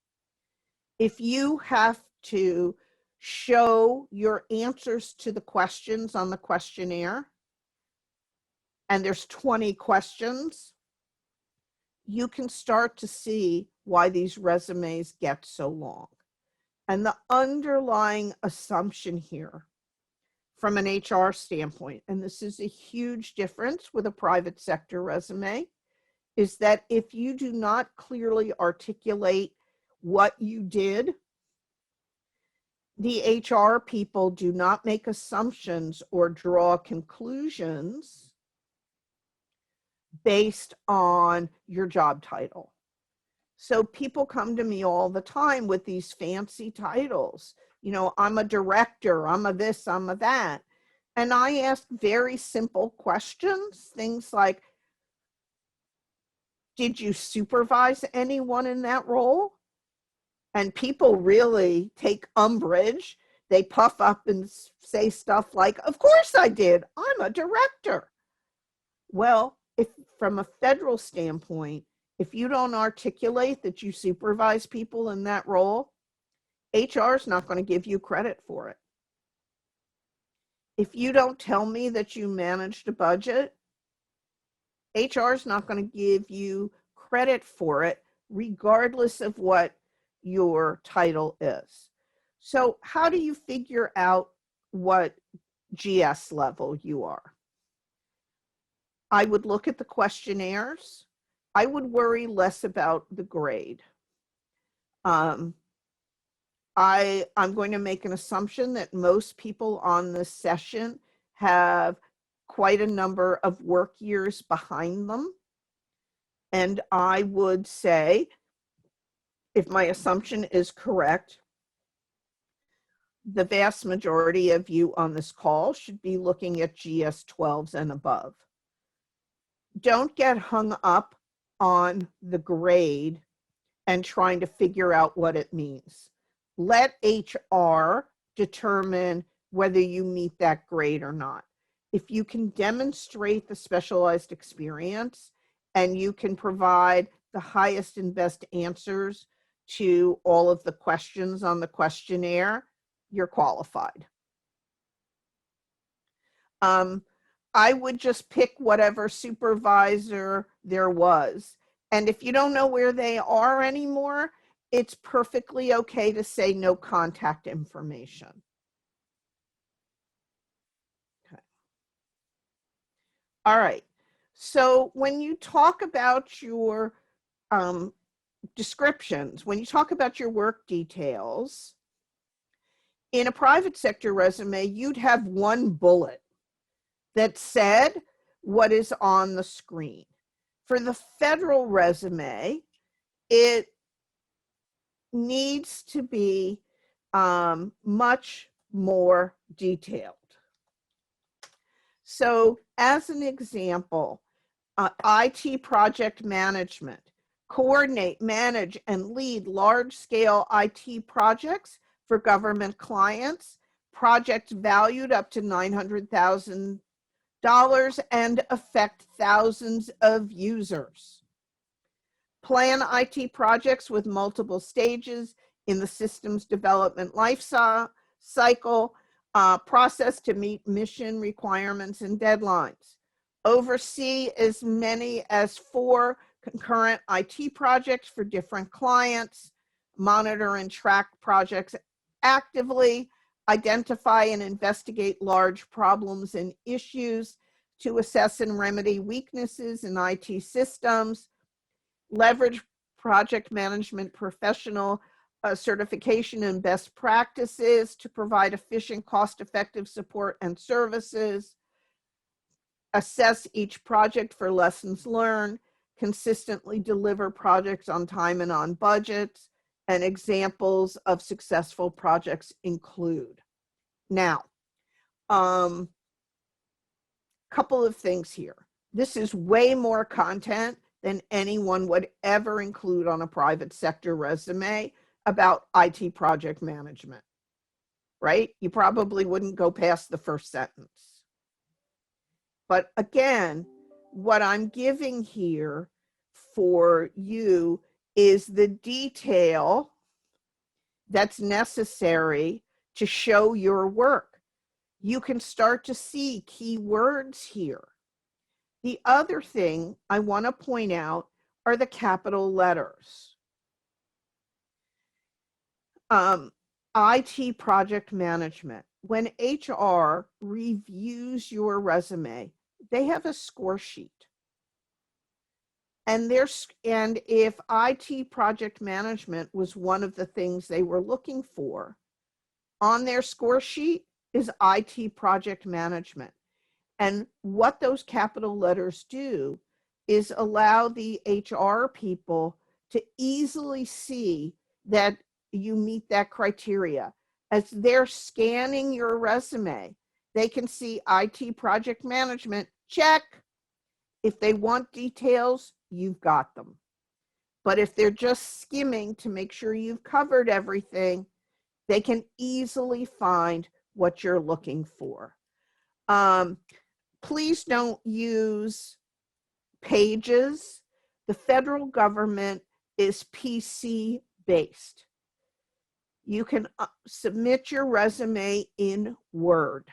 If you have to show your answers to the questions on the questionnaire, and there's 20 questions, you can start to see why these resumes get so long. And the underlying assumption here from an HR standpoint, and this is a huge difference with a private sector resume, is that if you do not clearly articulate what you did, the HR people do not make assumptions or draw conclusions based on your job title. So people come to me all the time with these fancy titles. You know, I'm a director, I'm a this, I'm a that. And I ask very simple questions, things like, did you supervise anyone in that role? And people really take umbrage. They puff up and say stuff like, of course I did, I'm a director. Well, if from a federal standpoint, if you don't articulate that you supervise people in that role, HR is not going to give you credit for it. If you don't tell me that you managed a budget, HR is not going to give you credit for it, regardless of what your title is. So how do you figure out what GS level you are? I would look at the questionnaires. I would worry less about the grade. I'm going to make an assumption that most people on this session have quite a number of work years behind them. And I would say, if my assumption is correct, the vast majority of you on this call should be looking at GS 12s and above. Don't get hung up on the grade and trying to figure out what it means. Let HR determine whether you meet that grade or not. If you can demonstrate the specialized experience and you can provide the highest and best answers to all of the questions on the questionnaire, you're qualified. I would just pick whatever supervisor there was. And if you don't know where they are anymore, it's perfectly okay to say no contact information. Okay. All right. So when you talk about your descriptions, when you talk about your work details, in a private sector resume, you'd have one bullet that said what is on the screen. For the federal resume, it needs to be much more detailed. So as an example, IT project management, coordinate, manage, and lead large-scale IT projects for government clients, projects valued up to $900,000 and affect thousands of users. Plan IT projects with multiple stages in the system's development life cycle, process to meet mission requirements and deadlines. Oversee as many as 4 concurrent IT projects for different clients. Monitor and track projects actively. Identify and investigate large problems and issues to assess and remedy weaknesses in IT systems. Leverage project management professional certification and best practices to provide efficient, cost-effective support and services. Assess each project for lessons learned. Consistently deliver projects on time and on budgets. And examples of successful projects include. Now, couple of things here. This is way more content than anyone would ever include on a private sector resume. about IT project management, right? You probably wouldn't go past the first sentence. But again, what I'm giving here for you is the detail that's necessary to show your work. You can start to see keywords here. The other thing I want to point out are the capital letters. IT project management. When HR reviews your resume, they have a score sheet. And if IT project management was one of the things they were looking for, on their score sheet is IT project management. And what those capital letters do is allow the HR people to easily see that you meet that criteria. As they're scanning your resume, they can see IT project management, check. If they want details, you've got them. But if they're just skimming to make sure you've covered everything, they can easily find what you're looking for. Please don't use pages. The federal government is PC based. You can submit your resume in Word.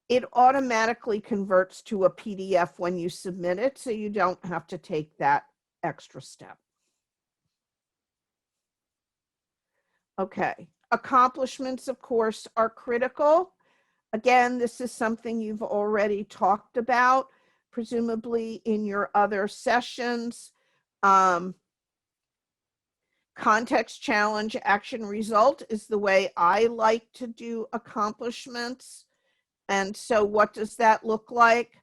It automatically converts to a PDF when you submit it, so you don't have to take that extra step. Okay, accomplishments, of course, are critical. Again, this is something you've already talked about, presumably in your other sessions. Context, challenge, action, result is the way I like to do accomplishments. And so what does that look like?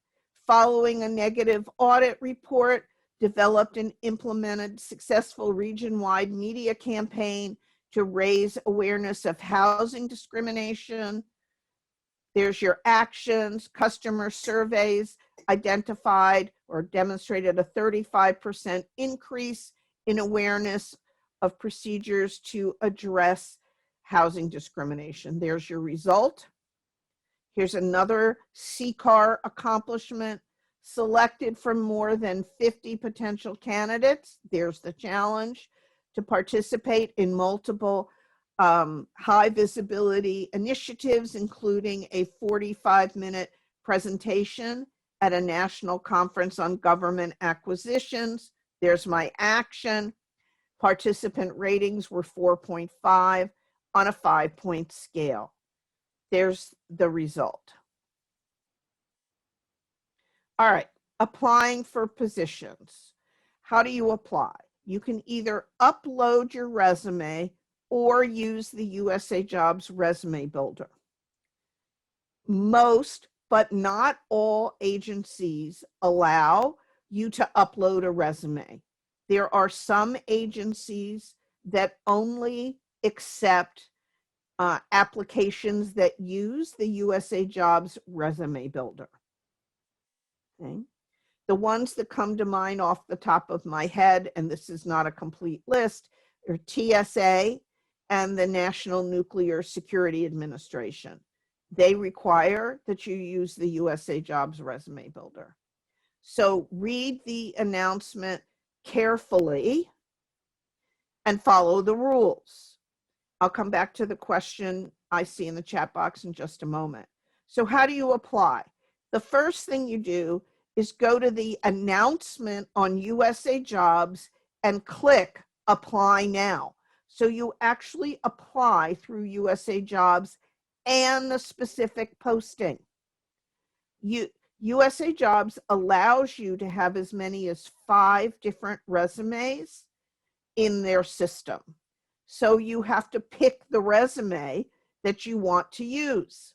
Following a negative audit report, developed and implemented successful region-wide media campaign to raise awareness of housing discrimination. There's your actions. Customer surveys identified or demonstrated a 35% increase in awareness of procedures to address housing discrimination. There's your result. Here's another CCAR accomplishment. Selected from more than 50 potential candidates. There's the challenge to participate in multiple high visibility initiatives, including a 45-minute presentation at a national conference on government acquisitions. There's my action. Participant ratings were 4.5 on a 5-point scale. There's the result. All right, applying for positions. How do you apply? You can either upload your resume or use the Usajobs resume builder. Most, but not all agencies allow you to upload a resume. There are some agencies that only accept applications that use the Usajobs resume builder. Okay. The ones that come to mind off the top of my head, and this is not a complete list, are TSA and the National Nuclear Security Administration. They require that you use the Usajobs resume builder. So read the announcement carefully and follow the rules. I'll come back to the question I see in the chat box in just a moment. So how do you apply? The first thing you do is go to the announcement on Usajobs and click Apply Now. So you actually apply through Usajobs and the specific posting. Usajobs allows you to have as many as 5 different resumes in their system. So you have to pick the resume that you want to use.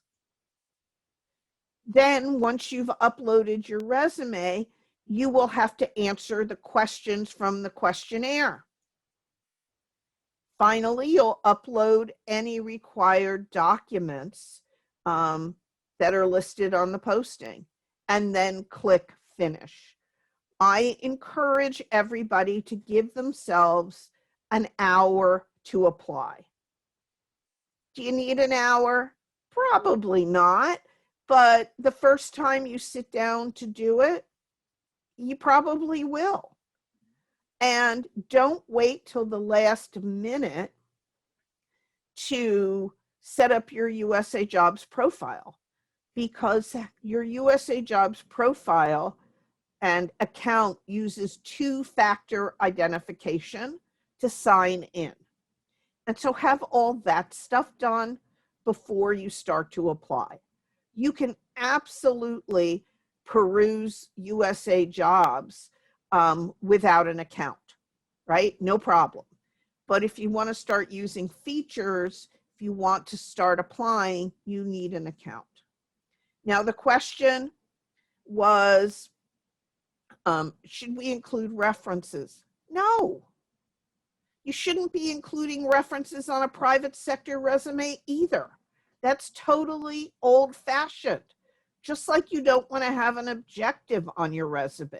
Then once you've uploaded your resume, you will have to answer the questions from the questionnaire. Finally, you'll upload any required documents that are listed on the posting and then click Finish. I encourage everybody to give themselves an hour to apply. Do you need an hour? Probably not. But the first time you sit down to do it, you probably will. And don't wait till the last minute to set up your Usajobs profile, because your Usajobs profile and account uses two-factor identification to sign in. And so have all that stuff done before you start to apply. You can absolutely peruse Usajobs without an account, right? No problem. But if you want to start using features, if you want to start applying, you need an account. Now, the question was, should we include references? No. You shouldn't be including references on a private sector resume either. That's totally old-fashioned. Just like you don't want to have an objective on your resume.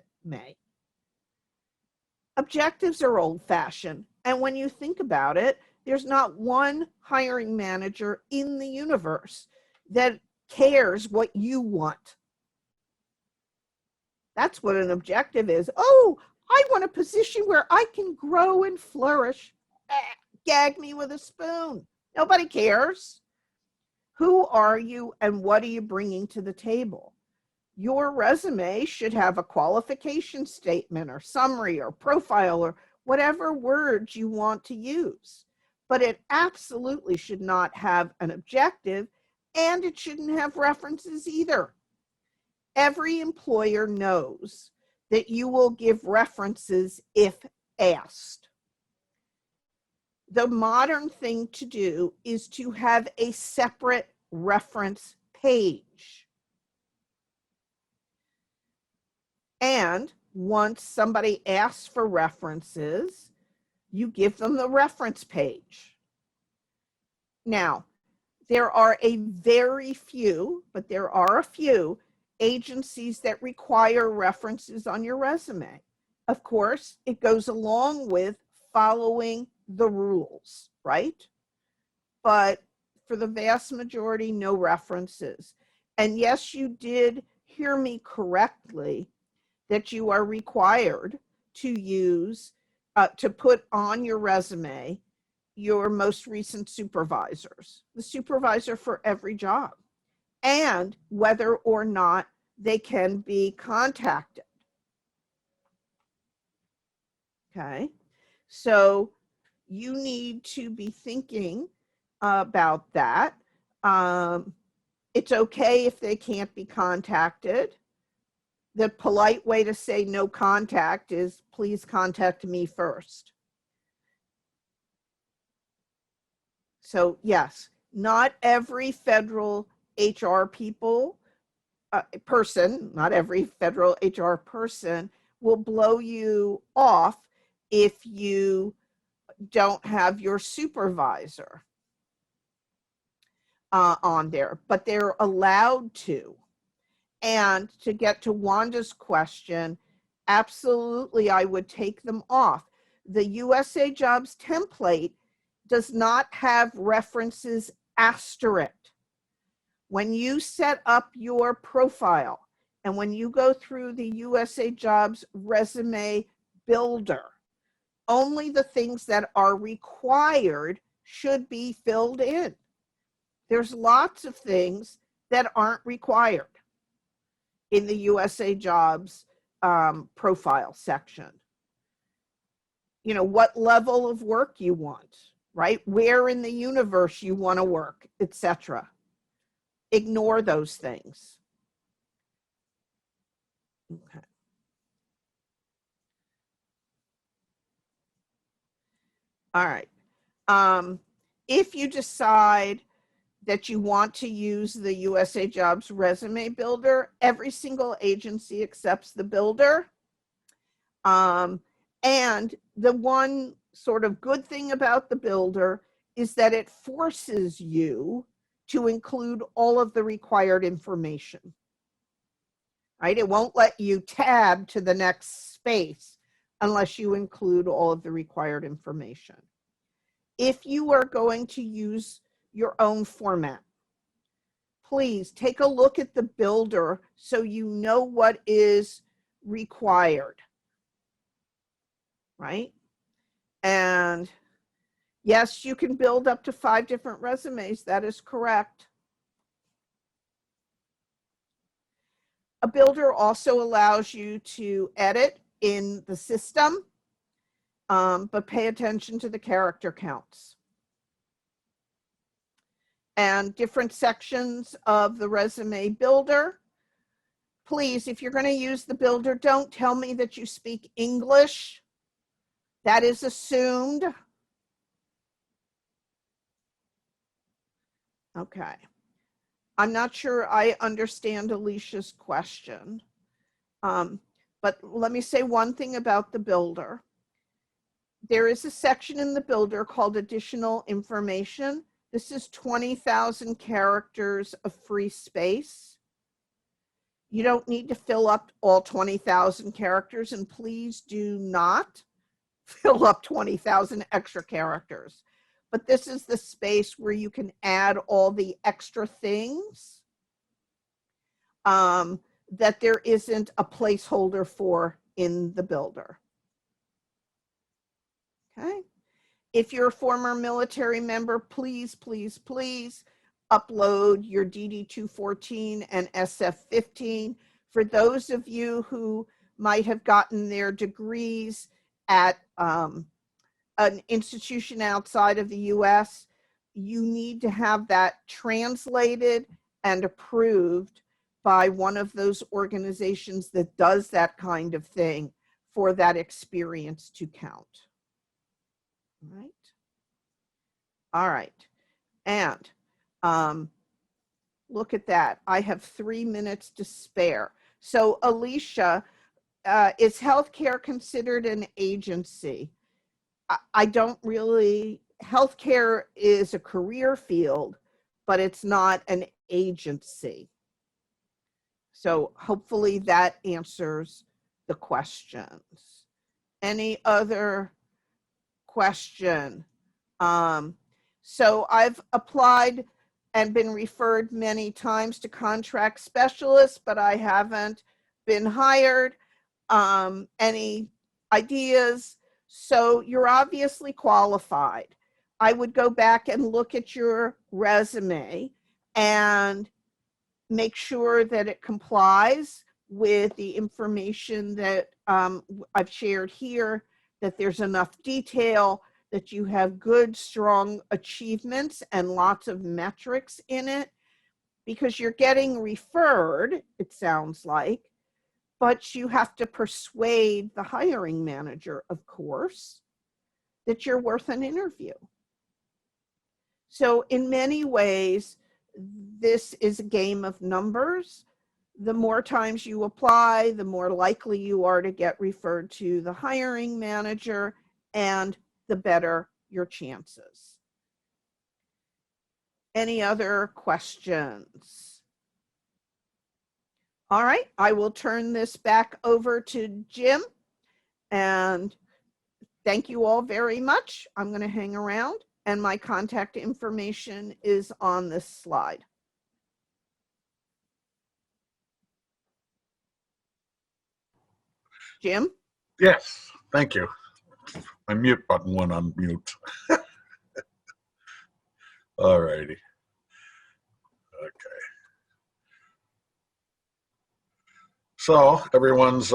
Objectives are old-fashioned. And when you think about it, there's not one hiring manager in the universe that cares what you want. That's what an objective is. Oh, I want a position where I can grow and flourish. Gag me with a spoon. Nobody cares. Who are you and what are you bringing to the table? Your resume should have a qualification statement or summary or profile or whatever words you want to use. But it absolutely should not have an objective, and it shouldn't have references either. Every employer knows that you will give references if asked. The modern thing to do is to have a separate reference page. And once somebody asks for references, you give them the reference page. Now, there are a very few, but there are a few agencies that require references on your resume. Of course, it goes along with following the rules, right? But for the vast majority, no references. And yes, you did hear me correctly that you are required to use, to put on your resume your most recent supervisors, the supervisor for every job, and whether or not they can be contacted. Okay, so you need to be thinking about that. It's okay if they can't be contacted. The polite way to say no contact is please contact me first. So yes, not every federal HR person, not every federal HR person will blow you off if you don't have your supervisor on there, but they're allowed to. And to get to Wanda's question, absolutely, I would take them off. The Usajobs template does not have references asterisk. When you set up your profile and when you go through the Usajobs resume builder, only the things that are required should be filled in. There's lots of things that aren't required in the Usajobs profile section. You know, what level of work you want, right? Where in the universe you want to work, etc. Ignore those things. Okay. All right. If you decide that you want to use the Usajobs resume builder, every single agency accepts the builder. And the one sort of good thing about the builder is that it forces you to include all of the required information, right? It won't let you tab to the next space unless you include all of the required information. if you are going to use your own format, please take a look at the builder so you know what is required, right? And yes, you can build up to 5 different resumes. That is correct. A builder also allows you to edit in the system, but pay attention to the character counts. And different sections of the resume builder. Please, if you're going to use the builder, don't tell me that you speak English. That is assumed. Okay. I'm not sure I understand Alicia's question. But let me say one thing about the builder. There is a section in the builder called additional information. This is 20,000 characters of free space. You don't need to fill up all 20,000 characters, and please do not fill up 20,000 extra characters. But this is the space where you can add all the extra things that there isn't a placeholder for in the builder. Okay. If you're a former military member, please, please, please upload your DD-214 and SF-15. For those of you who might have gotten their degrees at an institution outside of the US, you need to have that translated and approved by one of those organizations that does that kind of thing for that experience to count. Right. All right. And look at that. I have 3 minutes to spare. So Alicia, is healthcare considered an agency? I don't really, healthcare is a career field, but it's not an agency. So hopefully that answers the questions. Any other question? So I've applied and been referred many times to contract specialists, but I haven't been hired. Any ideas? So you're obviously qualified. I would go back and look at your resume and make sure that it complies with the information that I've shared here, that there's enough detail, that you have good, strong achievements and lots of metrics in it, because you're getting referred, it sounds like, but you have to persuade the hiring manager, of course, that you're worth an interview. So in many ways, this is a game of numbers. The more times you apply, the more likely you are to get referred to the hiring manager, and the better your chances. Any other questions? All right, I will turn this back over to Jim, and thank you all very much. I'm going to hang around, and my contact information is on this slide. Jim? Yes, thank you. My mute button went on mute. All righty. Okay. So everyone's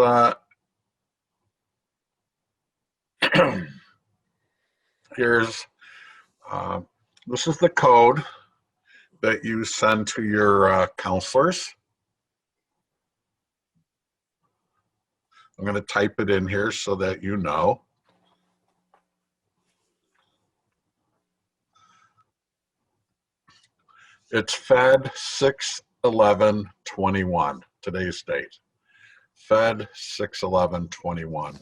here's this is the code that you send to your counselors. I'm going to type it in here so that you know. It's Fed 6/11/21, today's date. Fed 6/11/21.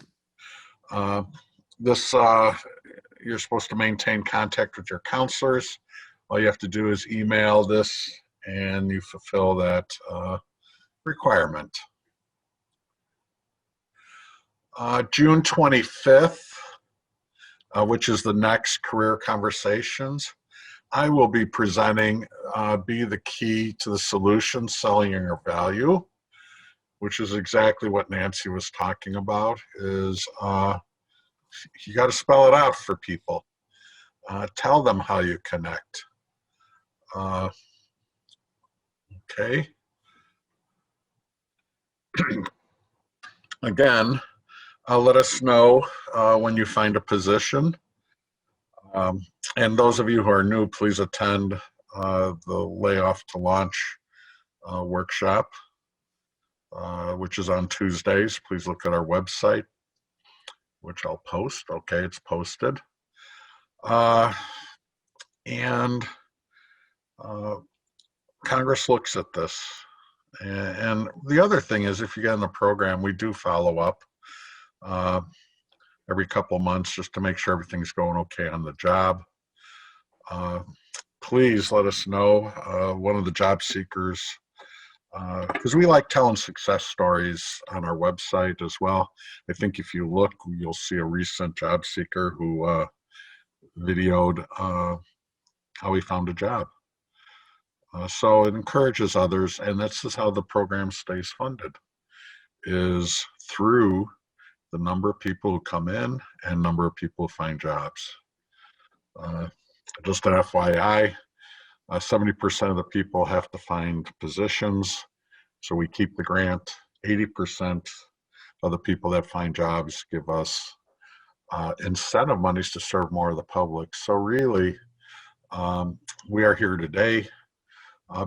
This you're supposed to maintain contact with your counselors. All you have to do is email this and you fulfill that requirement. June 25th, which is the next Career Conversations. I will be presenting Be the Key to the Solution, Selling Your Value, which is exactly what Nancy was talking about, is you got to spell it out for people. Tell them how you connect. Okay. Again, let us know when you find a position. And those of you who are new, please attend the Layoff to Launch workshop, which is on Tuesdays. Please look at our website, which I'll post. Okay, it's posted. And Congress looks at this. And the other thing is, if you get in the program, we do follow up every couple of months just to make sure everything's going okay on the job. Please let us know, one of the job seekers, because we like telling success stories on our website as well. I think if you look, you'll see a recent job seeker who videoed how he found a job. So it encourages others, and this is how the program stays funded, is through the number of people who come in and number of people who find jobs. Just an FYI, 70% of the people have to find positions, so we keep the grant. 80% of the people that find jobs give us incentive monies to serve more of the public. So really, we are here today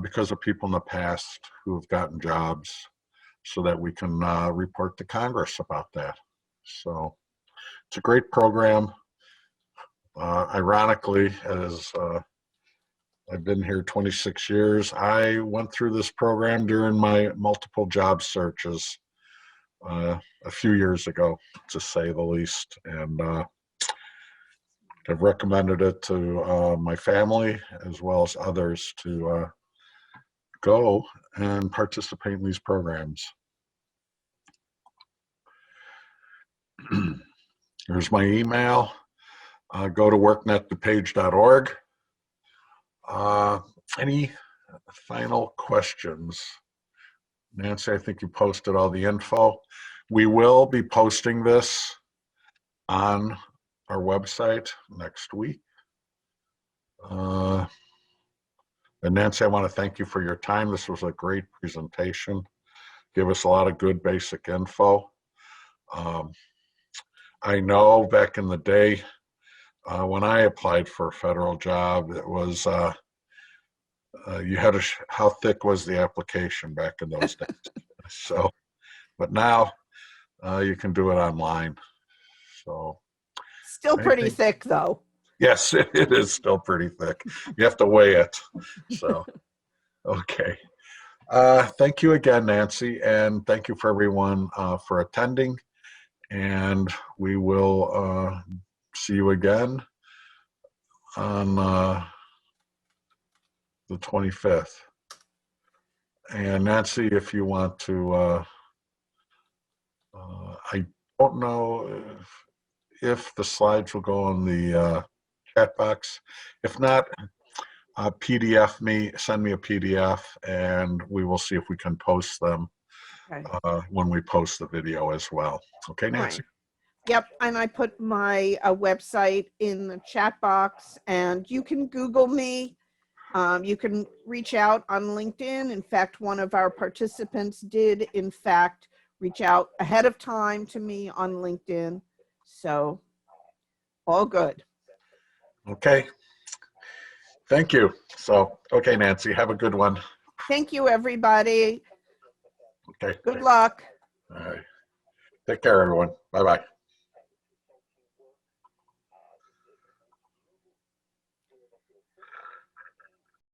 because of people in the past who have gotten jobs, so that we can report to Congress about that. So it's a great program. Ironically, as I've been here 26 years, I went through this program during my multiple job searches a few years ago, to say the least. And I've recommended it to my family as well as others to go and participate in these programs. Here's my email. Go to worknetthepage.org. Any final questions? Nancy, I think you posted all the info. We will be posting this on our website next week. And Nancy, I want to thank you for your time. This was a great presentation. Give us a lot of good basic info. I know back in the day, when I applied for a federal job, it was, you had to, how thick was the application back in those days? So, but now you can do it online. So. Still pretty thick though. Yes, it is still pretty thick. You have to weigh it. So, okay. Thank you again, Nancy, and thank you for everyone for attending. And we will see you again on the 25th. And Nancy, if you want to, I don't know if the slides will go on the chat box. If not, PDF me, send me a PDF, and we will see if we can post them when we post the video as well. Okay, Nancy? Right. Yep, and I put my website in the chat box, and you can Google me. You can reach out on LinkedIn. In fact, one of our participants did, in fact, reach out ahead of time to me on LinkedIn. So, all good. Okay. Thank you. So, okay, Nancy, have a good one. Thank you, everybody. Okay. Good luck. All right. Take care, everyone. Bye-bye.